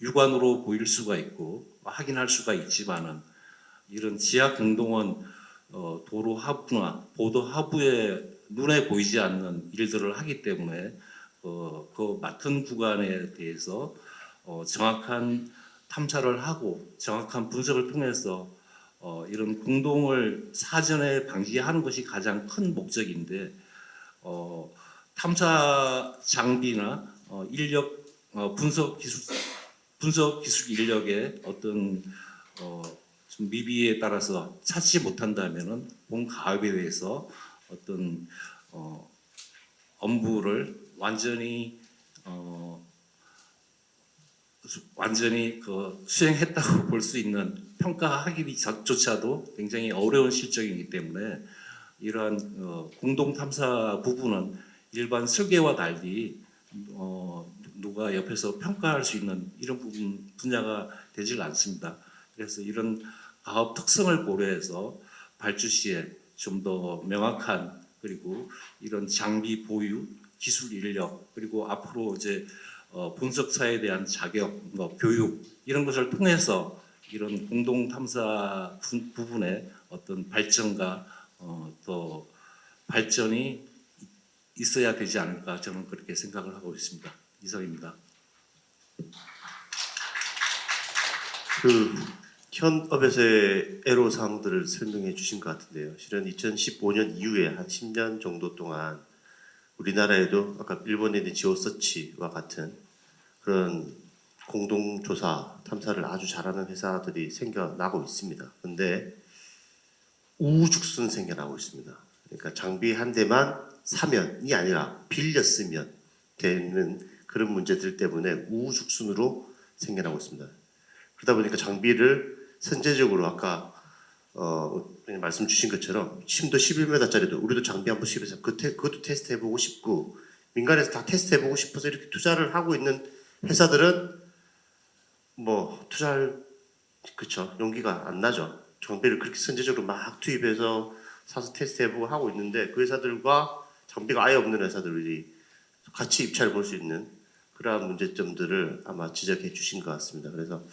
육안으로 보일 수가 있고 확인할 수가 있지만은, 이런 지하 공동은 도로 하부나 보도 하부에 눈에 보이지 않는 일들을 하기 때문에 그 맡은 구간에 대해서 정확한 탐사를 하고 정확한 분석을 통해서 이런 공동을 사전에 방지하는 것이 가장 큰 목적인데, 탐사 장비나 인력 분석 기술 인력의 어떤 좀 미비에 따라서 찾지 못한다면은 본 가업에 대해서 어떤 업무를 완전히 그 수행했다고 볼 수 있는 평가하기조차도 굉장히 어려운 실정이기 때문에, 이러한 공동 탐사 부분은 일반 설계와 달리 누가 옆에서 평가할 수 있는 이런 분야가 되질 않습니다. 그래서 이런 가업 특성을 고려해서 발주 시에 좀 더 명확한, 그리고 이런 장비 보유, 기술 인력, 그리고 앞으로 이제 분석사에 대한 자격, 교육 이런 것을 통해서 이런 공동 탐사 부분의 어떤 발전과 또 발전이 있어야 되지 않을까, 저는 그렇게 생각을 하고 있습니다. 이상입니다. 그 현업에서의 애로사항들을 설명해 주신 것 같은데요. 실은 2015년 이후에 한 10년 정도 동안 우리나라에도 아까 일본에 있는 지오서치와 같은 그런 공동조사 탐사를 아주 잘하는 회사들이 생겨나고 있습니다. 그런데 우후죽순 생겨나고 있습니다. 그러니까 장비 한 대만 사면이 아니라 빌려 쓰면 되는 그런 문제들 때문에 우후죽순으로 생겨나고 있습니다. 그러다 보니까 장비를 선제적으로 아까 말씀 주신 것처럼 심도 11m짜리도 우리도 장비 한 번씩 해서 그것도 테스트해보고 싶고, 민간에서 다 테스트해보고 싶어서 이렇게 투자를 하고 있는 회사들은 뭐 투자할 용기가 안 나죠. 장비를 그렇게 선제적으로 막 투입해서 사서 테스트해보고 하고 있는데, 그 회사들과 장비가 아예 없는 회사들이 같이 입찰을 볼 수 있는 그러한 문제점들을 아마 지적해 주신 것 같습니다. 그래서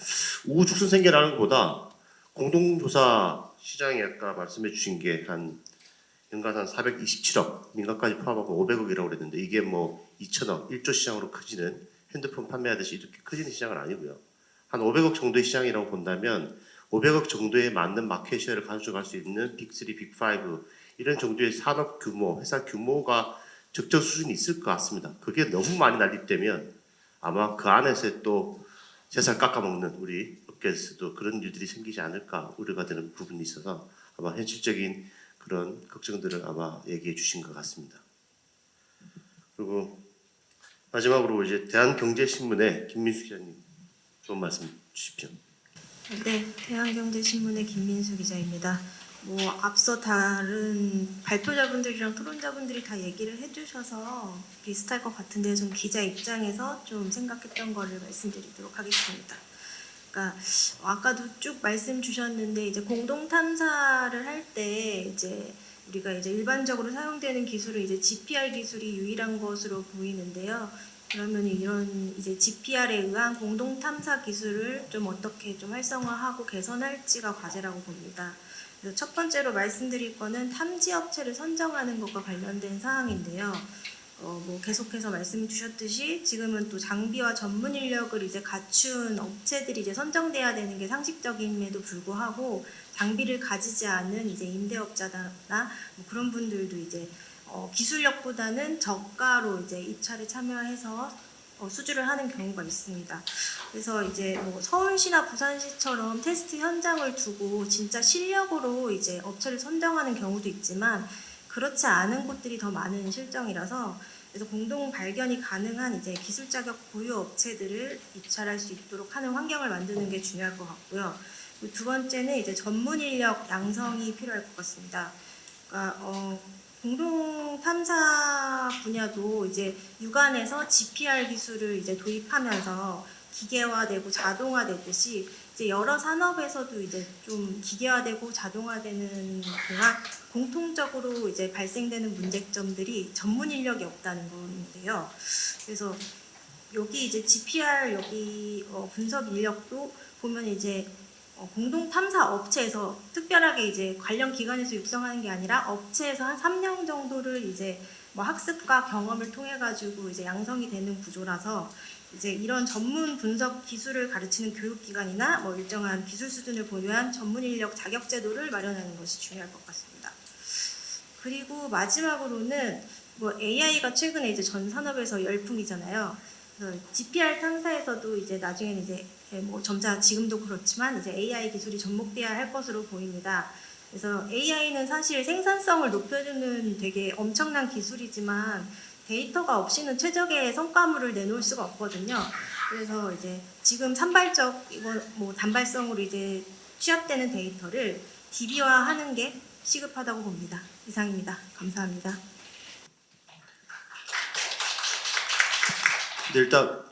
우후죽순 생겨나는 것보다 공동조사 시장이 아까 말씀해 주신 게 한 연간 한 427억, 민간까지 포함하고 500억이라고 그랬는데, 이게 뭐 2천억, 1조 시장으로 커지는, 핸드폰 판매하듯이 이렇게 커지는 시장은 아니고요. 한 500억 정도의 시장이라고 본다면 500억 정도에 맞는 마켓 쉐어를 가져갈 수 있는 빅3, 빅5 이런 정도의 산업 규모, 회사 규모가 적정 수준이 있을 것 같습니다. 그게 너무 많이 난립되면 아마 그 안에서 또 재산 깎아먹는 우리 국회에서도 그런 일들이 생기지 않을까 우려가 되는 부분이 있어서 아마 현실적인 그런 걱정들을 아마 얘기해 주신 것 같습니다. 그리고 마지막으로 이제 대한경제신문의 김민수 기자님 좋은 말씀 주십시오. 네, 대한경제신문의 김민수 기자입니다. 앞서 다른 발표자분들이랑 토론자분들이 다 얘기를 해주셔서 비슷할 것 같은데 좀 기자 입장에서 좀 생각했던 거를 말씀드리도록 하겠습니다. 그러니까 아까도 쭉 말씀 주셨는데 이제 공동 탐사를 할 때 이제 우리가 이제 일반적으로 사용되는 기술은 이제 GPR 기술이 유일한 것으로 보이는데요. 그러면 이런 이제 GPR에 의한 공동 탐사 기술을 좀 어떻게 좀 활성화하고 개선할지가 과제라고 봅니다. 그래서 첫 번째로 말씀드릴 거는 탐지 업체를 선정하는 것과 관련된 사항인데요. 계속해서 말씀 주셨듯이 지금은 또 장비와 전문 인력을 이제 갖춘 업체들이 이제 선정돼야 되는 게 상식적임에도 불구하고 장비를 가지지 않은 이제 임대업자나 그런 분들도 이제 기술력보다는 저가로 이제 입찰에 참여해서 수주를 하는 경우가 있습니다. 그래서 이제 서울시나 부산시처럼 테스트 현장을 두고 진짜 실력으로 이제 업체를 선정하는 경우도 있지만 그렇지 않은 곳들이 더 많은 실정이라서 그래서 공동 발견이 가능한 이제 기술 자격 보유 업체들을 입찰할 수 있도록 하는 환경을 만드는 게 중요할 것 같고요. 두 번째는 이제 전문 인력 양성이 필요할 것 같습니다. 그러니까 공동 탐사 분야도 이제 육안에서 GPR 기술을 이제 도입하면서 기계화되고 자동화되듯이 이제 여러 산업에서도 이제 좀 기계화되고 자동화되는 동안 공통적으로 이제 발생되는 문제점들이 전문 인력이 없다는 건데요. 그래서 여기 이제 GPR 여기 분석 인력도 보면 이제 공동 탐사 업체에서 특별하게 이제 관련 기관에서 육성하는 게 아니라 업체에서 한 3년 정도를 이제 학습과 경험을 통해 가지고 이제 양성이 되는 구조라서 이제 이런 전문 분석 기술을 가르치는 교육기관이나 일정한 기술 수준을 보유한 전문 인력 자격 제도를 마련하는 것이 중요할 것 같습니다. 그리고 마지막으로는 AI가 최근에 이제 전 산업에서 열풍이잖아요. 그래서 GPR 탐사에서도 이제 나중에는 이제 점차 지금도 그렇지만 이제 AI 기술이 접목돼야 할 것으로 보입니다. 그래서 AI는 사실 생산성을 높여주는 되게 엄청난 기술이지만 데이터가 없이는 최적의 성과물을 내놓을 수가 없거든요. 그래서 이제 지금 산발적 단발성으로 이제 취합되는 데이터를 DB화하는 게 시급하다고 봅니다. 이상입니다. 감사합니다. 네, 일단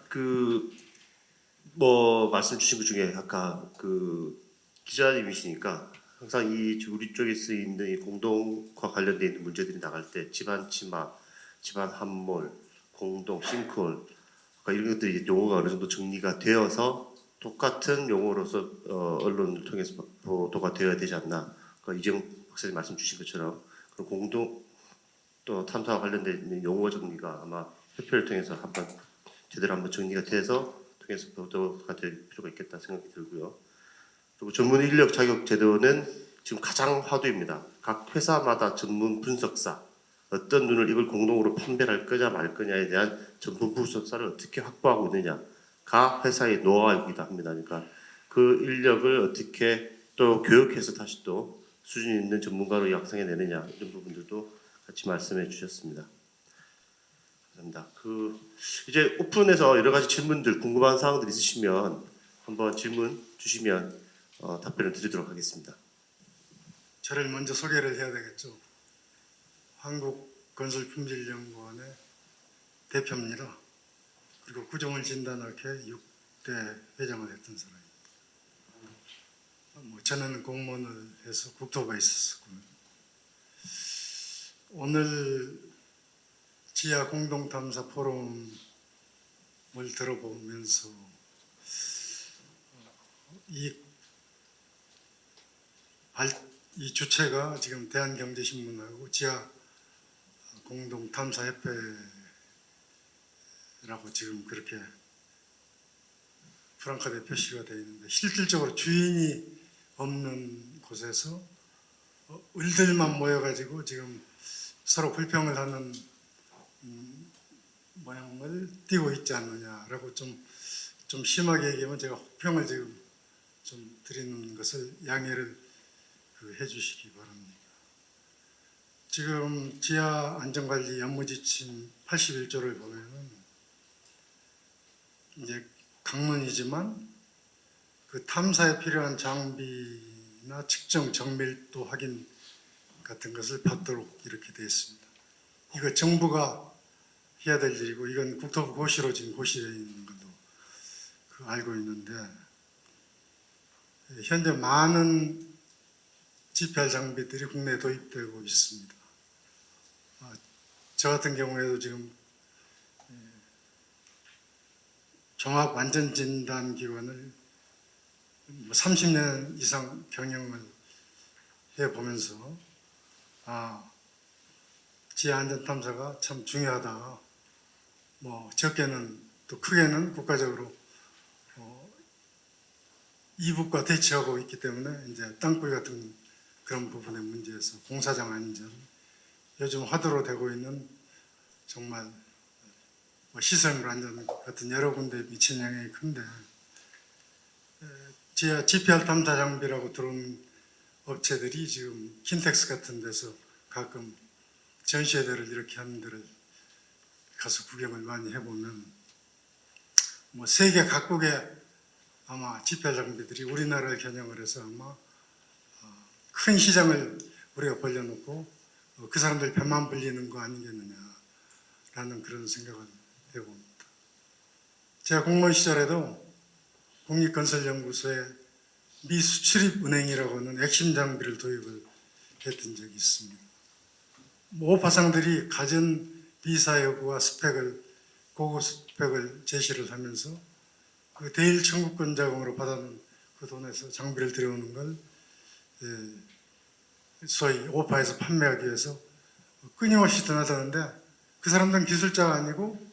말씀 주신 것 중에 아까 기자님이시니까 항상 우리 쪽에 쓰이는 이 공동과 관련돼 있는 문제들이 나갈 때 집안 침하, 집안 함몰, 공동, 싱크홀 이런 것들이 용어가 어느 정도 정리가 되어서 똑같은 용어로서 언론을 통해서 보도가 되어야 되지 않나. 이재용 박사님 말씀 주신 것처럼 그런 공동 또 탐사와 관련된 있는 용어 정리가 아마 협회를 통해서 제대로 한번 정리가 돼서 통해서 보도가 될 필요가 있겠다 생각이 들고요. 그리고 전문 인력 자격 제도는 지금 가장 화두입니다. 각 회사마다 전문 분석사 어떤 눈을 이걸 공동으로 판별할 거냐 말 거냐에 대한 전문 분석사를 어떻게 확보하고 있느냐가 회사의 노하우이기도 합니다. 그러니까 그 인력을 어떻게 또 교육해서 다시 또 수준 있는 전문가로 양성해 내느냐 이런 부분들도 같이 말씀해 주셨습니다. 감사합니다. 이제 오픈해서 여러 가지 질문들 궁금한 사항들 있으시면 한번 질문 주시면 답변을 드리도록 하겠습니다. 저를 먼저 소개를 해야 되겠죠. 한국건설품질연구원의 대표입니다. 그리고 구조물 진단학회 6대 회장을 했던 사람입니다. 저는 공무원을 해서 국토부에 있었고요. 오늘 지하 공동탐사 포럼을 들어보면서 이 주체가 지금 대한경제신문하고 지하 공동탐사협회라고 지금 그렇게 프랑카드에 표시가 되어 있는데 실질적으로 주인이 없는 곳에서 을들만 모여가지고 지금 서로 불평을 하는 모양을 띄고 있지 않느냐라고 좀 심하게 얘기하면 제가 혹평을 지금 좀 드리는 것을 양해를 해주시기 바랍니다. 지금 지하 안전관리 업무지침 81조를 보면은 이제 강론이지만 그 탐사에 필요한 장비나 측정 정밀도 확인 같은 것을 받도록 이렇게 되어 있습니다. 이거 정부가 해야 될 일이고 이건 국토부 고시로 지금 고시되어 있는 걸로 알고 있는데 현재 많은 GPR 장비들이 국내에 도입되고 있습니다. 저 같은 경우에도 지금 종합안전진단기관을 30년 이상 경영을 해보면서 지하안전탐사가 참 중요하다. 뭐 적게는 또 크게는 국가적으로 이북과 대치하고 있기 때문에 이제 땅굴 같은 그런 부분의 문제에서 공사장 안전, 요즘 화두로 되고 있는 정말 시설물 안전 같은 여러 군데 미친 영향이 큰데 지하 GPR 탐사 장비라고 들어온 업체들이 지금 킨텍스 같은 데서 가끔 전시회들을 이렇게 하는 데를 가서 구경을 많이 해보면 뭐 세계 각국의 아마 GPR 장비들이 우리나라를 겨냥을 해서 아마 큰 시장을 우리가 벌려놓고 그 사람들 배만 불리는 거 아니겠느냐라는 그런 생각을 해봅니다. 제가 공무원 시절에도 국립건설연구소에 미수출입은행이라고 하는 핵심 장비를 도입을 했던 적이 있습니다. 모파상들이 가진 비사 여부와 스펙을 고급 스펙을 제시를 하면서 그 대일 청구권 자금으로 받아놓은 그 돈에서 장비를 들여오는 걸 소위 오파에서 판매하기 위해서 끊임없이 드나드는데 그 사람들은 기술자가 아니고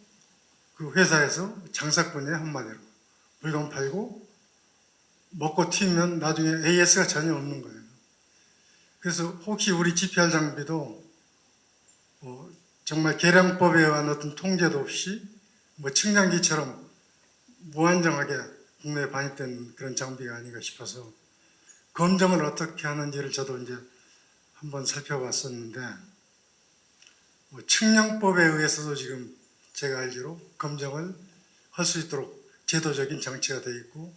그 회사에서 장사꾼이에요. 한마디로 물건 팔고 먹고 튀면 나중에 AS가 전혀 없는 거예요. 그래서 혹시 우리 GPR 장비도 정말 계량법에 의한 어떤 통제도 없이 뭐 측량기처럼 무한정하게 국내에 반입된 그런 장비가 아닌가 싶어서 검증을 어떻게 하는지를 저도 이제 한번 살펴봤었는데 측량법에 의해서도 지금 제가 알기로 검증을 할 수 있도록 제도적인 장치가 되어 있고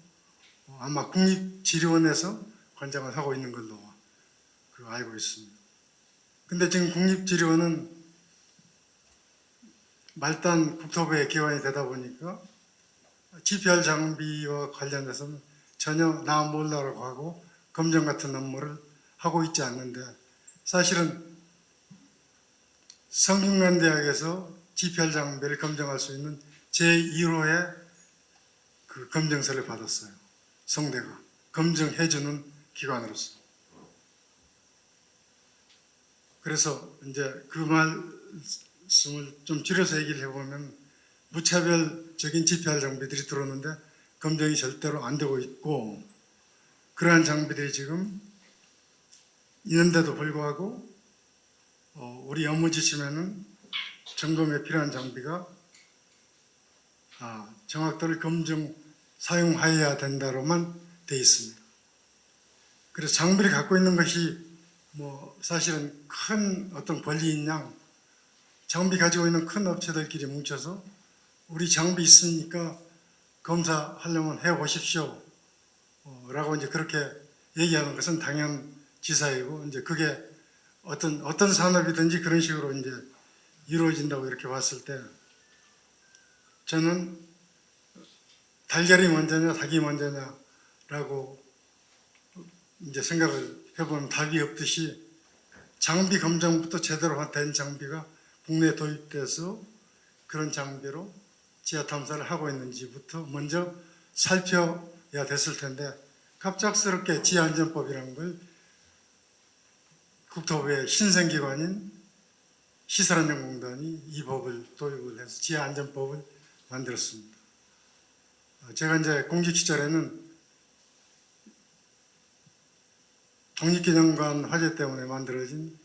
아마 국립지리원에서 관장을 하고 있는 걸로 알고 있습니다. 근데 지금 국립지리원은 말단 국토부의 기관이 되다 보니까 GPR 장비와 관련해서는 전혀 나 몰라라고 하고 검증 같은 업무를 하고 있지 않는데 사실은 성균관대학에서 GPR 장비를 검증할 수 있는 제1호의 그 검증서를 받았어요. 성대가 검증해주는 기관으로서. 그래서 이제 그 말씀을 좀 줄여서 얘기를 해보면 무차별적인 GPR 장비들이 들어오는데 검증이 절대로 안 되고 있고 그러한 장비들이 지금 있는데도 불구하고 우리 업무 지침에는 점검에 필요한 장비가 정확도를 검증 사용하여야 된다로만 되어 있습니다. 그래서 장비를 갖고 있는 것이 뭐 사실은 큰 어떤 권리인 양 장비 가지고 있는 큰 업체들끼리 뭉쳐서 우리 장비 있으니까 검사하려면 해보십시오 라고 이제 그렇게 얘기하는 것은 당연지사이고 이제 그게 어떤 산업이든지 그런 식으로 이제 이루어진다고 이렇게 봤을 때 저는 달걀이 먼저냐 닭이 먼저냐라고 이제 생각을 해보면 답이 없듯이 장비 검증부터 제대로 된 장비가 국내에 도입돼서 그런 장비로 지하 탐사를 하고 있는지부터 먼저 살펴야 됐을 텐데 갑작스럽게 지하안전법이라는 걸 국토부의 신생기관인 시설안전공단이 이 법을 도입을 해서 지하안전법을 만들었습니다. 제가 이제 공직 시절에는 독립기념관 화재 때문에 만들어진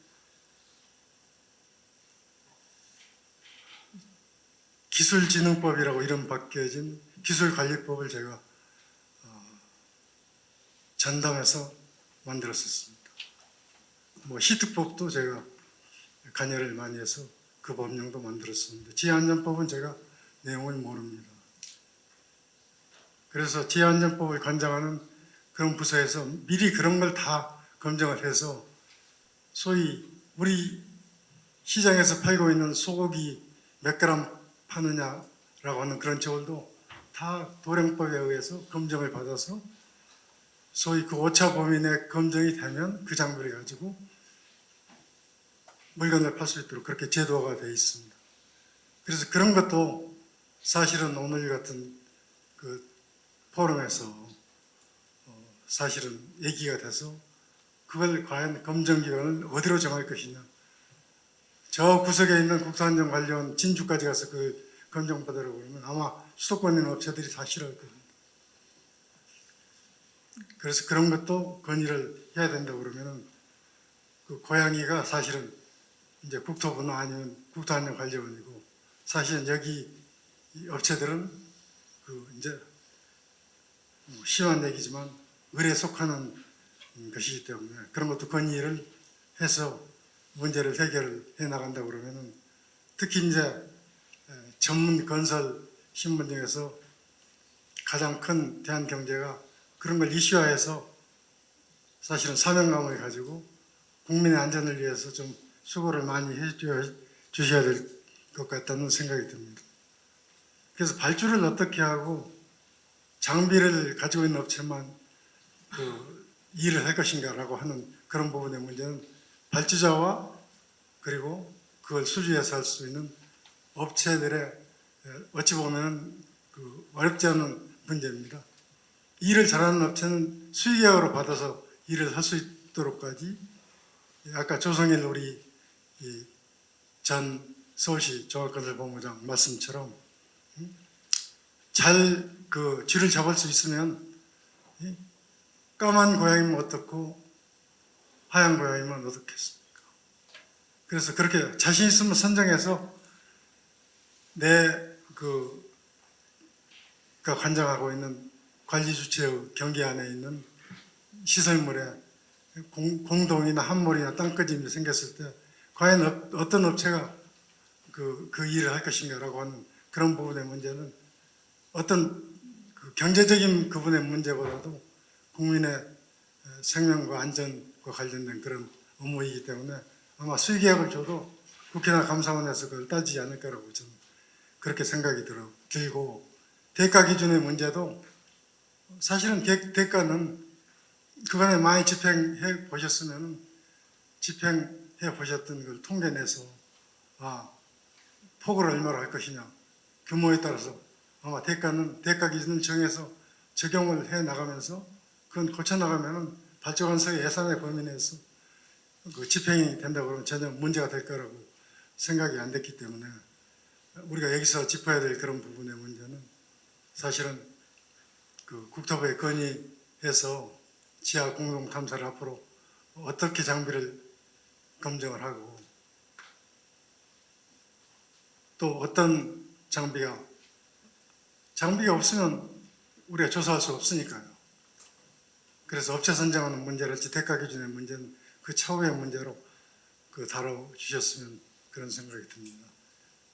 기술진흥법이라고 이름 바뀌어진 기술관리법을 제가 전담해서 만들었었습니다. 뭐 히트법도 제가 관여를 많이 해서 그 법령도 만들었었는데 지하안전법은 제가 내용을 모릅니다. 그래서 지하안전법을 관장하는 그런 부서에서 미리 그런 걸 다 검증을 해서 소위 우리 시장에서 팔고 있는 소고기 몇 그램 파느냐라고 하는 그런 저울도 다 도량법에 의해서 검증을 받아서 소위 그 오차 범위 내 검증이 되면 그 장비를 가지고 물건을 팔 수 있도록 그렇게 제도화가 되어 있습니다. 그래서 그런 것도 사실은 오늘 같은 그 포럼에서 사실은 얘기가 돼서 그걸 과연 검증기관을 어디로 정할 것이냐. 저 구석에 있는 국토안전 관련 진주까지 가서 그 검증받으라고 그러면 아마 수도권에 있는 업체들이 다 싫어할 겁니다. 그래서 그런 것도 건의를 해야 된다고 그러면은 그 고양이가 사실은 이제 국토부나 아니면 국토안전관리원이고 사실은 여기 이 업체들은 그 이제 뭐 심한 얘기지만 을에 속하는 것이기 때문에 그런 것도 건의를 해서 문제를 해결해 나간다고 그러면은 특히 이제 전문 건설 신문 중에서 가장 큰 대한경제가 그런 걸 이슈화해서 사실은 사명감을 가지고 국민의 안전을 위해서 좀 수고를 많이 해주셔야 될 것 같다는 생각이 듭니다. 그래서 발주를 어떻게 하고 장비를 가지고 있는 업체만 그 일을 할 것인가라고 하는 그런 부분의 문제는 발주자와 그리고 그걸 수주해서 할 수 있는 업체들의 어찌 보면 그 어렵지 않은 문제입니다. 일을 잘하는 업체는 수의계약으로 받아서 일을 할 수 있도록까지 아까 조성일 우리 전 서울시 종합건설본부장 말씀처럼 잘 그 쥐를 잡을 수 있으면 까만 고양이면 어떻고 하얀 고양이면 어떻겠습니까? 그래서 그렇게 자신 있으면 선정해서 가 관장하고 있는 관리 주체의 경계 안에 있는 시설물에 공동이나 함몰이나 땅꺼짐이 생겼을 때 과연 어떤 업체가 그 일을 할 것인가라고 하는 그런 부분의 문제는 어떤 그 경제적인 부분의 문제보다도 국민의 생명과 안전과 관련된 그런 업무이기 때문에 아마 수의계약을 줘도 국회나 감사원에서 그걸 따지지 않을 거라고 저는 그렇게 생각이 들고 대가 기준의 문제도 사실은 대가는 그간에 많이 집행해 보셨으면 집행해 보셨던 걸 통계내서 폭을 얼마로 할 것이냐 규모에 따라서 아마 대가 기준을 정해서 적용을 해 나가면서 그건 고쳐 나가면은 발전건설의 예산의 범위 내에서 그 집행이 된다고 그러면 전혀 문제가 될 거라고 생각이 안 됐기 때문에 우리가 여기서 짚어야 될 그런 부분의 문제는 사실은 그 국토부에 건의해서 지하 공동 탐사를 앞으로 어떻게 장비를 검증을 하고 또 어떤 장비가 없으면 우리가 조사할 수 없으니까요. 그래서 업체 선정하는 문제랄지 대가 기준의 문제는 그 차후의 문제로 그 다뤄주셨으면 그런 생각이 듭니다.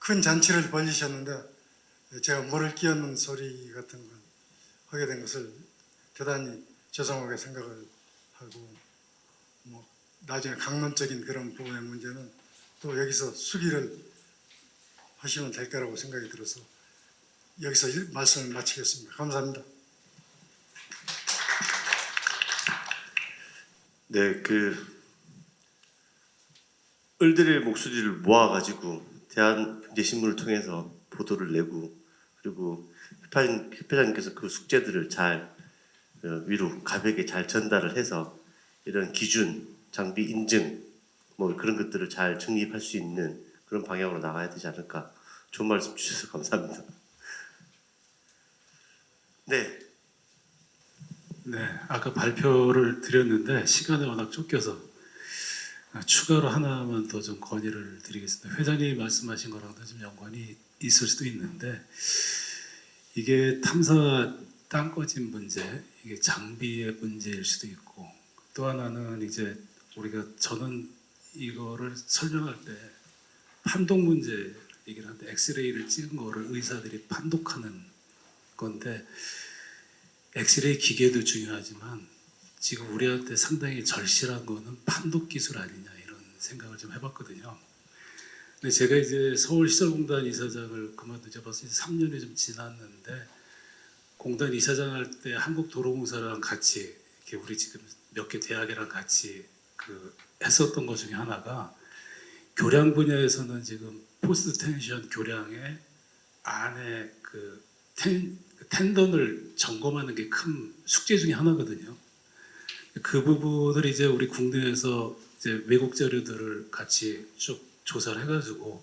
큰 잔치를 벌이셨는데 제가 뭐를 끼얹는 소리 같은 걸 하게 된 것을 대단히 죄송하게 생각을 하고 뭐 나중에 강론적인 그런 부분의 문제는 또 여기서 수기를 하시면 될 거라고 생각이 들어서 여기서 말씀을 마치겠습니다. 감사합니다. 네, 을들의 목소리를 모아가지고 대한경제신문을 통해서 보도를 내고 그리고 협회장님께서 그 숙제들을 잘 위로 가볍게 잘 전달을 해서 이런 기준, 장비 인증 뭐 그런 것들을 잘 정립할 수 있는 그런 방향으로 나가야 되지 않을까. 좋은 말씀 주셔서 감사합니다. 네. 네, 아까 발표를 드렸는데 시간이 워낙 쫓겨서 추가로 하나만 더 좀 건의를 드리겠습니다. 회장님이 말씀하신 거랑도 좀 연관이 있을 수도 있는데 이게 탐사 땅 꺼진 문제, 이게 장비의 문제일 수도 있고, 또 하나는 이제 저는 이거를 설명할 때 판독 문제 얘기를 하는데, 엑스레이를 찍은 거를 의사들이 판독하는 건데, 엑스레이 기계도 중요하지만 지금 우리한테 상당히 절실한 거는 판독 기술 아니냐, 이런 생각을 좀 해봤거든요. 근데 제가 이제 서울시설공단 이사장을 그만둔 지 벌써 3년이 좀 지났는데, 공단 이사장 할 때 한국도로공사랑 같이 이렇게 우리 지금 몇 개 대학이랑 같이 했었던 것 중에 하나가, 교량 분야에서는 지금 포스트 텐션 교량의 안에 텐던을 점검하는 게 큰 숙제 중에 하나거든요. 그 부분을 이제 우리 국내에서 이제 외국 자료들을 같이 쭉 조사를 해가지고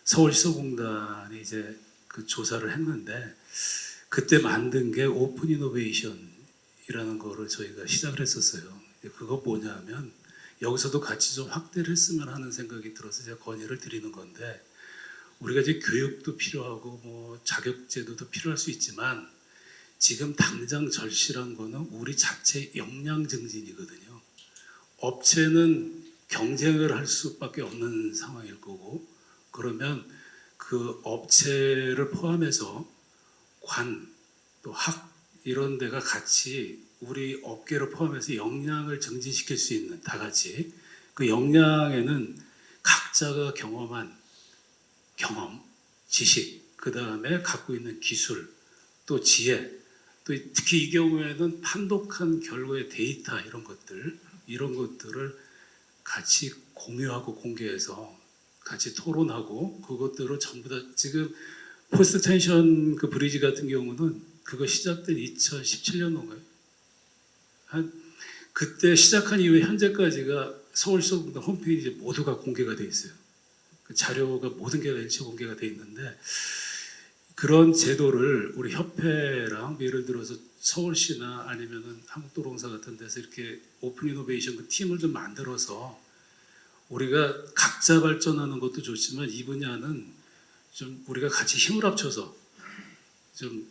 서울시설공단이 이제 그 조사를 했는데, 그때 만든 게 오픈 이노베이션이라는 거를 저희가 시작을 했었어요. 그거 뭐냐면, 여기서도 같이 좀 확대를 했으면 하는 생각이 들어서 제가 건의를 드리는 건데, 우리가 이제 교육도 필요하고 뭐 자격제도도 필요할 수 있지만, 지금 당장 절실한 거는 우리 자체 역량 증진이거든요. 업체는 경쟁을 할 수밖에 없는 상황일 거고, 그러면 그 업체를 포함해서 관, 또 학 이런 데가 같이 우리 업계를 포함해서 역량을 증진시킬 수 있는, 다 같이 그 역량에는 각자가 경험한 경험, 지식, 그 다음에 갖고 있는 기술, 또 지혜, 또 특히 이 경우에는 판독한 결과의 데이터, 이런 것들을 같이 공유하고 공개해서 같이 토론하고, 그것들을 전부 다 지금 포스트 텐션 그 브리지 같은 경우는 그거 시작된 2017년도인가요? 그때 시작한 이후에 현재까지가 서울시설공단 홈페이지에 모두가 공개가 돼 있어요. 그 자료가 모든 게 일체 공개가 돼 있는데, 그런 제도를 우리 협회랑 예를 들어서 서울시나 아니면은 한국도로공사 같은 데서 이렇게 오픈 이노베이션 그 팀을 좀 만들어서, 우리가 각자 발전하는 것도 좋지만 이 분야는 좀 우리가 같이 힘을 합쳐서 좀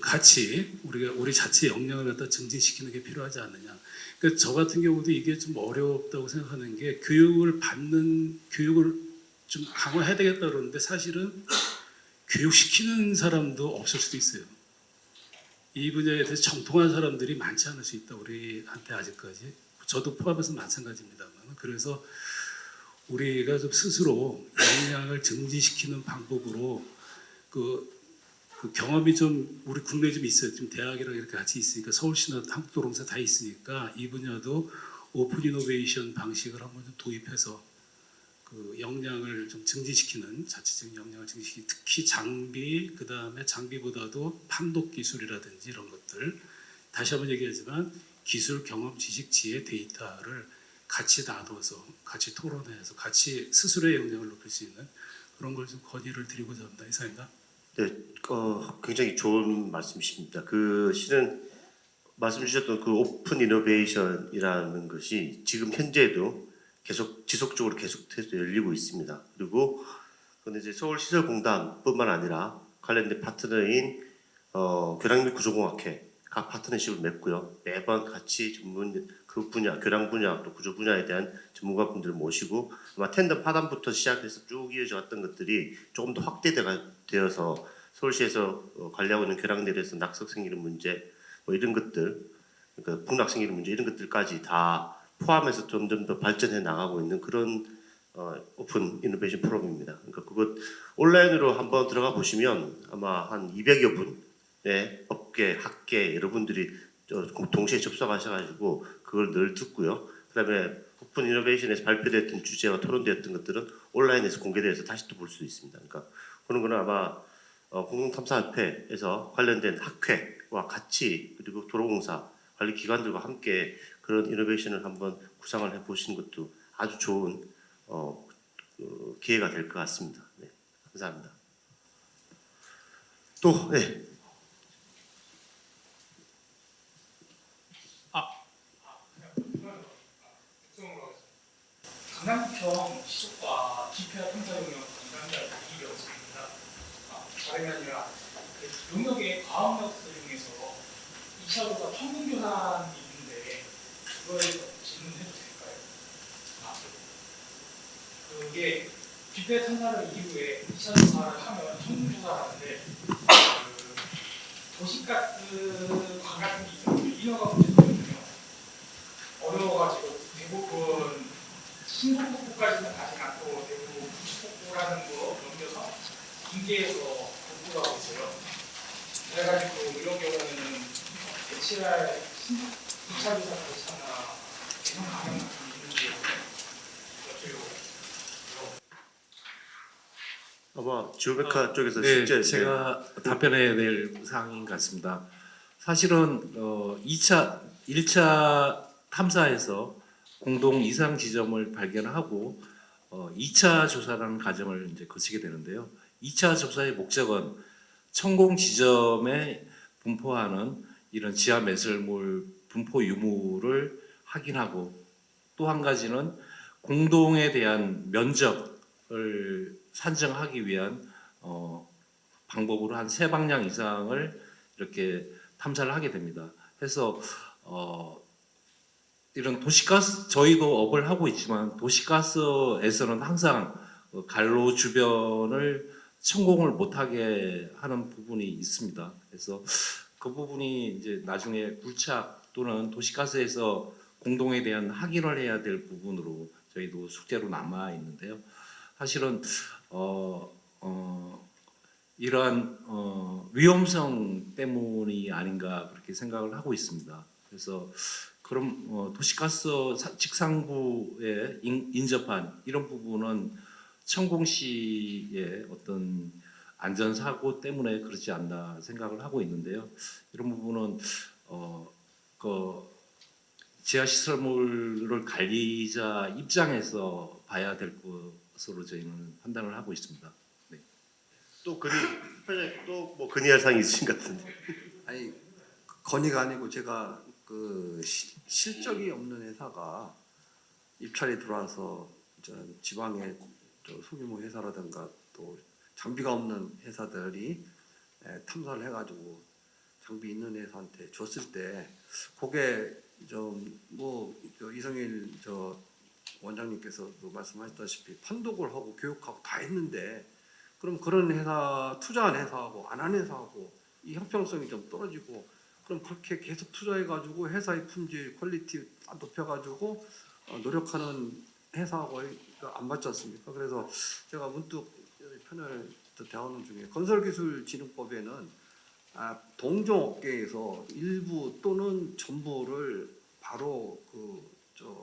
같이 우리 자체 역량을 갖다 증진시키는 게 필요하지 않느냐. 그러니까 저 같은 경우도 이게 좀 어렵다고 생각하는 게, 교육을 좀 강화해야 되겠다 그러는데, 사실은 교육시키는 사람도 없을 수도 있어요. 이 분야에 대해서 정통한 사람들이 많지 않을 수 있다, 우리한테 아직까지. 저도 포함해서 마찬가지입니다만. 그래서 우리가 좀 스스로 역량을 증진시키는 방법으로 그 경험이 좀 우리 국내에 좀 있어요. 지금 대학이랑 이렇게 같이 있으니까, 서울시나 한국도로공사 다 있으니까 이 분야도 오픈 이노베이션 방식을 한번 좀 도입해서 그 역량을 좀 증진시키는, 자체적인 역량을 증진시키는, 특히 장비, 그 다음에 장비보다도 판독 기술이라든지 이런 것들, 다시 한번 얘기하지만 기술, 경험, 지식, 지혜, 데이터를 같이 나눠서 같이 토론해서 같이 스스로의 역량을 높일 수 있는 그런 걸 좀 건의를 드리고자 합니다. 이상입니다. 네, 굉장히 좋은 말씀이십니다. 실은 말씀 주셨던 그 오픈 이노베이션이라는 것이 지금 현재도 계속 지속적으로 계속해서 열리고 있습니다. 그리고 그건 이제 서울시설공단뿐만 아니라 관련된 파트너인 교량 및 구조공학회 각 파트너십을 맺고요. 매번 같이 전문 그 분야, 교량 분야 또 구조 분야에 대한 전문가분들을 모시고, 아마 텐덤 파단부터 시작해서 쭉 이어져 왔던 것들이 조금 더 확대되어서 서울시에서 관리하고 있는 교량들에 대해서 낙석 생기는 문제, 뭐 이런 것들, 그러니까 북락 생기는 문제, 이런 것들까지 다 포함해서 점점 더 발전해 나가고 있는 그런 오픈 이노베이션 프로그램입니다. 그러니까 그것 온라인으로 한번 들어가 보시면 아마 한 200여 분의 업계, 학계 여러분들이 동시에 접속하셔가지고 그걸 늘 듣고요. 그다음에 오픈 이노베이션에서 발표됐던 주제와 토론되었던 것들은 온라인에서 공개되어서 다시 또 볼 수 있습니다. 그러니까 그런 거는 아마 공동탐사협회에서 관련된 학회와 같이, 그리고 도로공사 관리기관들과 함께 그런 이노베이션을 한번 구상을 해보시는 것도 아주 좋은 기회가 될 것 같습니다. 네, 감사합니다. 또, 네. 강남구청 시속과 지표와 탐사 용역 담당자 이병수입니다. 다름이 아니라 그 용역의 과학력을 이용해서 2차로가 천공조사라는 게 있는데 그거에 대해서 질문해도 될까요? 그게 뒷배 탐사를 이후에 2차 조사를 하면 천공조사라는데 그 도시가스 관 같은 게 있어요. 인허가 문제거든요. 어려워가지고 대부분 신곡폭포까지는 가지 않고 대부분 북폭포라는 거 넘겨서 인계에서 복구를 하고 있어요. 그래가지고 이런 경우에는 대체할 2차 조사 절차나 개선 방향 같은 게 있는지 여쭤보고. 아마 지오메카 쪽에서 네, 실제 제가 답변해야 될 사항인 것 같습니다. 사실은 1차 탐사에서 공동 이상 지점을 발견하고 2차 조사라는 과정을 이제 거치게 되는데요. 2차 조사의 목적은 천공 지점에 분포하는 이런 지하 매설물 분포 유무를 확인하고 또 한 가지는 공동에 대한 면적을 산정하기 위한 방법으로 한 3방향 이상을 이렇게 탐사를 하게 됩니다. 해서 이런 도시가스 저희도 업을 하고 있지만 도시가스에서는 항상 갈로 주변을 천공을 못하게 하는 부분이 있습니다. 그래서 그 부분이 이제 나중에 굴착 또는 도시가스에서 공동에 대한 확인을 해야 될 부분으로 저희도 숙제로 남아 있는데요. 사실은 이러한 위험성 때문이 아닌가 그렇게 생각을 하고 있습니다. 그래서 그럼 도시가스 직상부에 인접한 이런 부분은 천공시의 어떤 안전사고 때문에 그렇지 않나 생각을 하고 있는데요. 이런 부분은 그 지하시설물을 관리자 입장에서 봐야 될 것으로 저희는 판단을 하고 있습니다. 네. 또 뭐 건의할 사항이 있으신 것 같은데. 아니 건의가 아니고 제가 그 실적이 없는 회사가 입찰이 들어와서 지방의 소규모 회사라든가 또 장비가 없는 회사들이 탐사를 해가지고 장비 있는 회사한테 줬을 때 그게 좀 뭐 이성일 원장님께서도 말씀하셨다시피 판독을 하고 교육하고 다 했는데 그럼 그런 회사 투자한 회사하고 안 한 회사하고 이 형평성이 좀 떨어지고 그럼 그렇게 계속 투자해가지고 회사의 품질 퀄리티 높여가지고 노력하는 회사하고 안 맞지 않습니까? 그래서 제가 문득 편을 대하는 중에 건설기술진흥법에는 동종업계에서 일부 또는 전부를 바로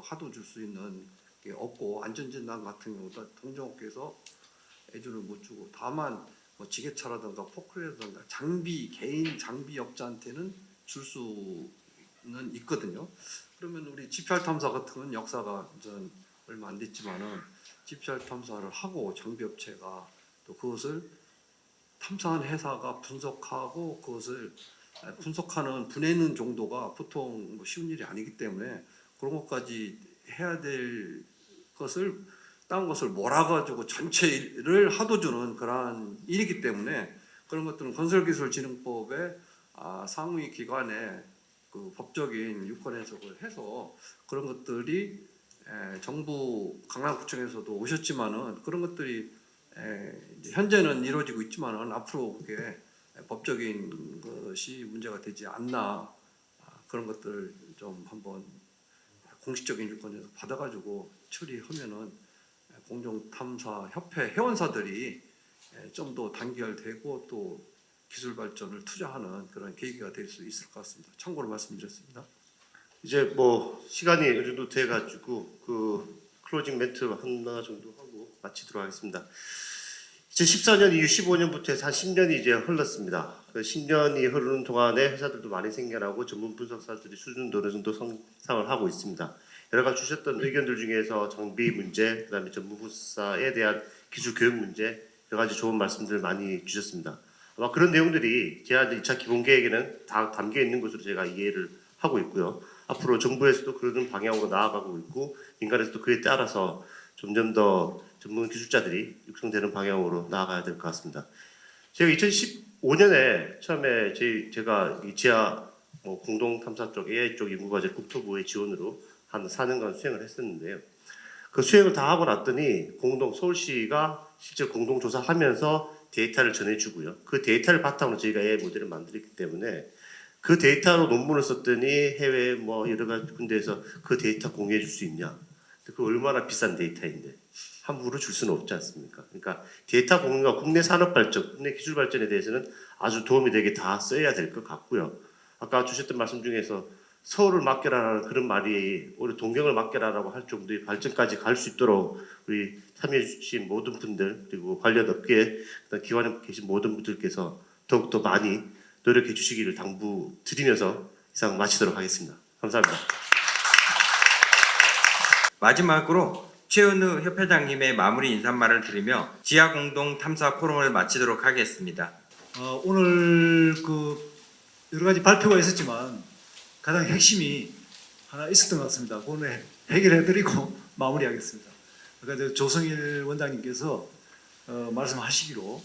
하도 줄 수 있는 게 없고 안전진단 같은 경우도 동종업계에서 애주를 못 주고 다만 뭐 지게차라든가 포크레라든가 개인 장비업자한테는 줄 수는 있거든요. 그러면 우리 GPR 탐사 같은 건 역사가 얼마 안 됐지만은 GPR 탐사를 하고 장비업체가 또 그것을 탐사한 회사가 분석하고 그것을 분석하는 분해는 정도가 보통 쉬운 일이 아니기 때문에 그런 것까지 해야 될 것을 다른 것을 몰아가지고 전체를 하도 주는 그러한 일이기 때문에 그런 것들은 건설기술진흥법에 상위 기관에 그 법적인 유권 해석을 해서 그런 것들이 정부 강남구청에서도 오셨지만은 그런 것들이 현재는 이루어지고 있지만은 앞으로 그게 법적인 것이 문제가 되지 않나 그런 것들 좀 한번 공식적인 유권에서 받아가지고 처리하면은 공정탐사협회 회원사들이 좀 더 단결되고 또 기술 발전을 투자하는 그런 계기가 될 수 있을 것 같습니다. 참고로 말씀드렸습니다. 이제 뭐 시간이 어느 정도 돼가지고 그 클로징 멘트 하나 정도 하고 마치도록 하겠습니다. 2014년 이후 15년부터 해서 한 10년이 이제 흘렀습니다. 그 10년이 흐르는 동안에 회사들도 많이 생겨나고 전문 분석사들이 수준도 어느 정도 성장을 하고 있습니다. 여러 가지 주셨던 의견들 중에서 장비 문제, 그다음에 전문 분석사에 대한 기술 교육 문제 여러 가지 좋은 말씀들 많이 주셨습니다. 아마 그런 내용들이 제가 2차 기본 계획에는 다 담겨 있는 것으로 제가 이해를 하고 있고요. 앞으로 정부에서도 그런 방향으로 나아가고 있고 민간에서도 그에 따라서 점점 더 전문 기술자들이 육성되는 방향으로 나아가야 될 것 같습니다. 제가 2015년에 처음에 제가 이 지하 공동 탐사 쪽 AI 쪽 연구과제 국토부의 지원으로 한 4년간 수행을 했었는데요. 그 수행을 다 하고 났더니 서울시가 실제 공동 조사하면서 데이터를 전해주고요. 그 데이터를 바탕으로 저희가 AI 모델을 만들었기 때문에 그 데이터로 논문을 썼더니 해외 여러 가지 군데에서 그 데이터 공유해 줄 수 있냐? 그 얼마나 비싼 데이터인데 함부로 줄 수는 없지 않습니까? 그러니까 데이터 공유가 국내 산업 발전, 국내 기술 발전에 대해서는 아주 도움이 되게 다 써야 될 것 같고요. 아까 주셨던 말씀 중에서 서울을 맡겨라라는 그런 말이 오히려 동경을 맡겨라라고 할 정도의 발전까지 갈 수 있도록 우리 참여해 주신 모든 분들 그리고 관련 업계 기관에 계신 모든 분들께서 더욱더 많이 노력해 주시기를 당부드리면서 이상 마치도록 하겠습니다. 감사합니다. 마지막으로 최은우 협회장님의 마무리 인사말을 드리며 지하 공동 탐사 포럼을 마치도록 하겠습니다. 오늘 여러 가지 발표가 있었지만 가장 핵심이 하나 있었던 것 같습니다. 그거는 해결해드리고 마무리하겠습니다. 그러니까 조성일 원장님께서 말씀하시기로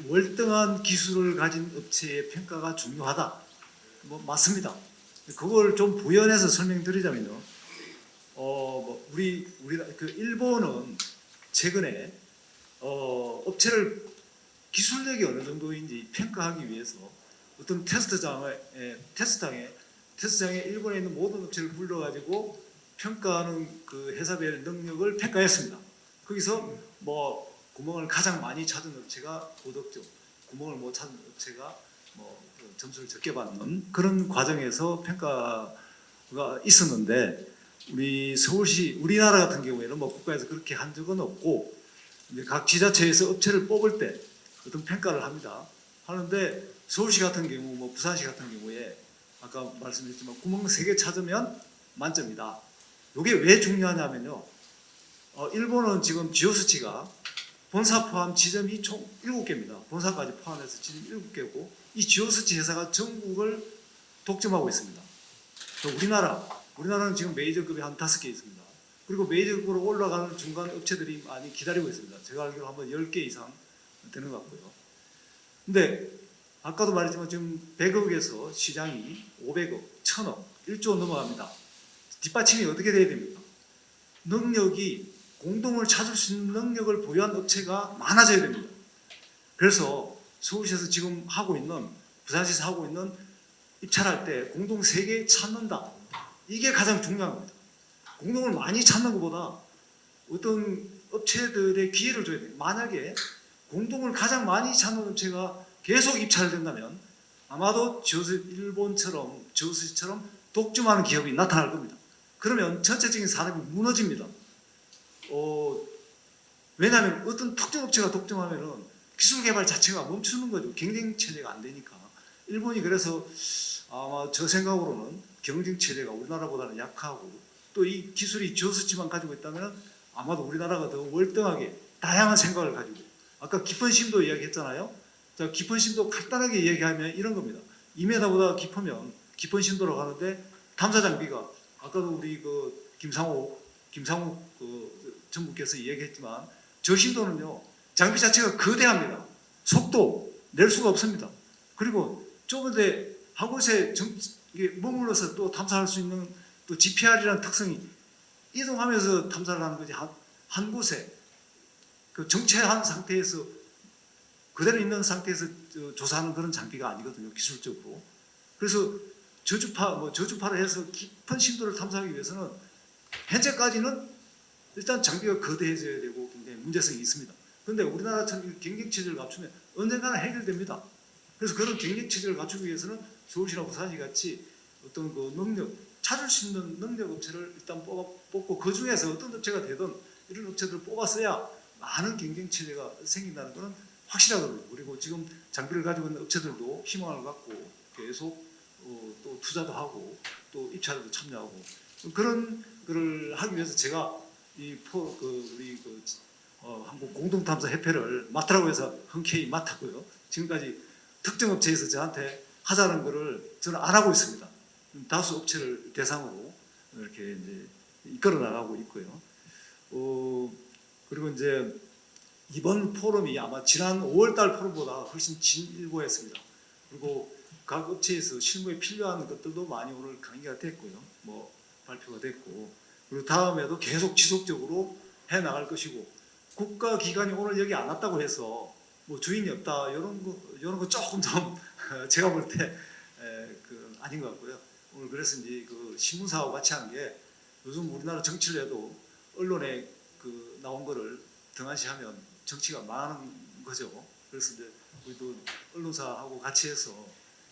월등한 기술을 가진 업체의 평가가 중요하다. 맞습니다. 그걸 좀 부연해서 설명드리자면요. 우리 일본은 최근에 업체를 기술력이 어느 정도인지 평가하기 위해서 어떤 테스트장에 일본에 있는 모든 업체를 불러가지고 평가하는 그 회사별 능력을 평가했습니다. 거기서 구멍을 가장 많이 찾은 업체가 고득점, 구멍을 못 찾은 업체가 점수를 적게 받는 그런 과정에서 평가가 있었는데 우리 서울시, 우리나라 같은 경우에는 국가에서 그렇게 한 적은 없고 이제 각 지자체에서 업체를 뽑을 때 어떤 평가를 합니다. 하는데 서울시 같은 경우, 부산시 같은 경우에 아까 말씀드렸지만 구멍 3개 찾으면 만점이다. 이게 왜 중요하냐면요. 일본은 지금 지오스치가 본사 포함 지점이 총 7개입니다. 본사까지 포함해서 지점 7개고 이 지오스치 회사가 전국을 독점하고 있습니다. 우리나라는 지금 메이저급이 한 5개 있습니다. 그리고 메이저급으로 올라가는 중간 업체들이 많이 기다리고 있습니다. 제가 알기로 한번 10개 이상 되는 것 같고요. 근데 아까도 말했지만 지금 100억에서 시장이 500억, 1000억, 1조 넘어갑니다. 뒷받침이 어떻게 돼야 됩니까? 능력이 공동을 찾을 수 있는 능력을 보유한 업체가 많아져야 됩니다. 그래서 서울시에서 지금 하고 있는, 부산시에서 하고 있는 입찰할 때 공동 3개 찾는다. 이게 가장 중요한 겁니다. 공동을 많이 찾는 것보다 어떤 업체들의 기회를 줘야 돼요. 만약에 공동을 가장 많이 찾는 업체가 계속 입찰된다면 아마도 일본처럼 지오스치처럼 독점하는 기업이 나타날 겁니다. 그러면 전체적인 산업이 무너집니다. 왜냐하면 어떤 특정 업체가 독점하면은 기술 개발 자체가 멈추는 거죠. 경쟁 체제가 안 되니까. 일본이 그래서 아마 저 생각으로는 경쟁 체제가 우리나라보다는 약하고 또 이 기술이 지오스치만 가지고 있다면 아마도 우리나라가 더 월등하게 다양한 생각을 가지고 아까 깊은 심도 이야기했잖아요. 자, 깊은 심도 간단하게 이야기하면 이런 겁니다. 2m보다 깊으면 깊은 심도로 가는데 탐사 장비가 아까도 우리 김상욱 전무께서 이야기했지만 저 심도는요 장비 자체가 거대합니다. 속도 낼 수가 없습니다. 그리고 좁은데 한 곳에 머물러서 또 탐사할 수 있는 또 GPR이라는 특성이 이동하면서 탐사를 하는 거지 한 곳에 정체한 상태에서 그대로 있는 상태에서 조사하는 그런 장비가 아니거든요. 기술적으로. 그래서 저주파를 해서 깊은 심도를 탐사하기 위해서는 현재까지는 일단 장비가 거대해져야 되고 굉장히 문제성이 있습니다. 그런데 우리나라처럼 경쟁체제를 갖추면 언젠가는 해결됩니다. 그래서 그런 경쟁체제를 갖추기 위해서는 서울시나 부산시 같이 어떤 능력, 찾을 수 있는 능력 업체를 일단 뽑고 그 중에서 어떤 업체가 되든 이런 업체들을 뽑았어야 많은 경쟁체제가 생긴다는 것은 확실하거든요. 그리고 지금 장비를 가지고 있는 업체들도 희망을 갖고 계속 또 투자도 하고 또 입찰에도 참여하고 그런 거를 하기 위해서 제가 한국 공동탐사 협회를 맡으라고 해서 흔쾌히 맡았고요. 지금까지 특정 업체에서 저한테 하자는 거를 저는 안 하고 있습니다. 다수 업체를 대상으로 이렇게 이제 이끌어 나가고 있고요. 그리고 이제 이번 포럼이 아마 지난 5월달 포럼보다 훨씬 진일보했습니다. 그리고 각 업체에서 실무에 필요한 것들도 많이 오늘 강의가 됐고요. 뭐 발표가 됐고, 그리고 다음에도 계속 지속적으로 해 나갈 것이고, 국가기관이 오늘 여기 안 왔다고 해서 뭐 주인이 없다 이런 거 조금 좀 제가 볼 때 아닌 것 같고요. 오늘 그래서 이제 그 신문사하고 같이 한 게 요즘 우리나라 정치를 해도 언론에 그 나온 거를 등한시하면 정치가 망하는 거죠. 그래서 이제 우리도 언론사하고 같이 해서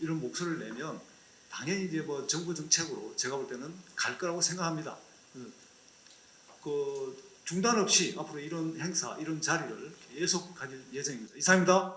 이런 목소리를 내면 당연히 이제 뭐 정부 정책으로 제가 볼 때는 갈 거라고 생각합니다. 그 중단 없이 앞으로 이런 행사, 이런 자리를 계속 가질 예정입니다. 이상입니다.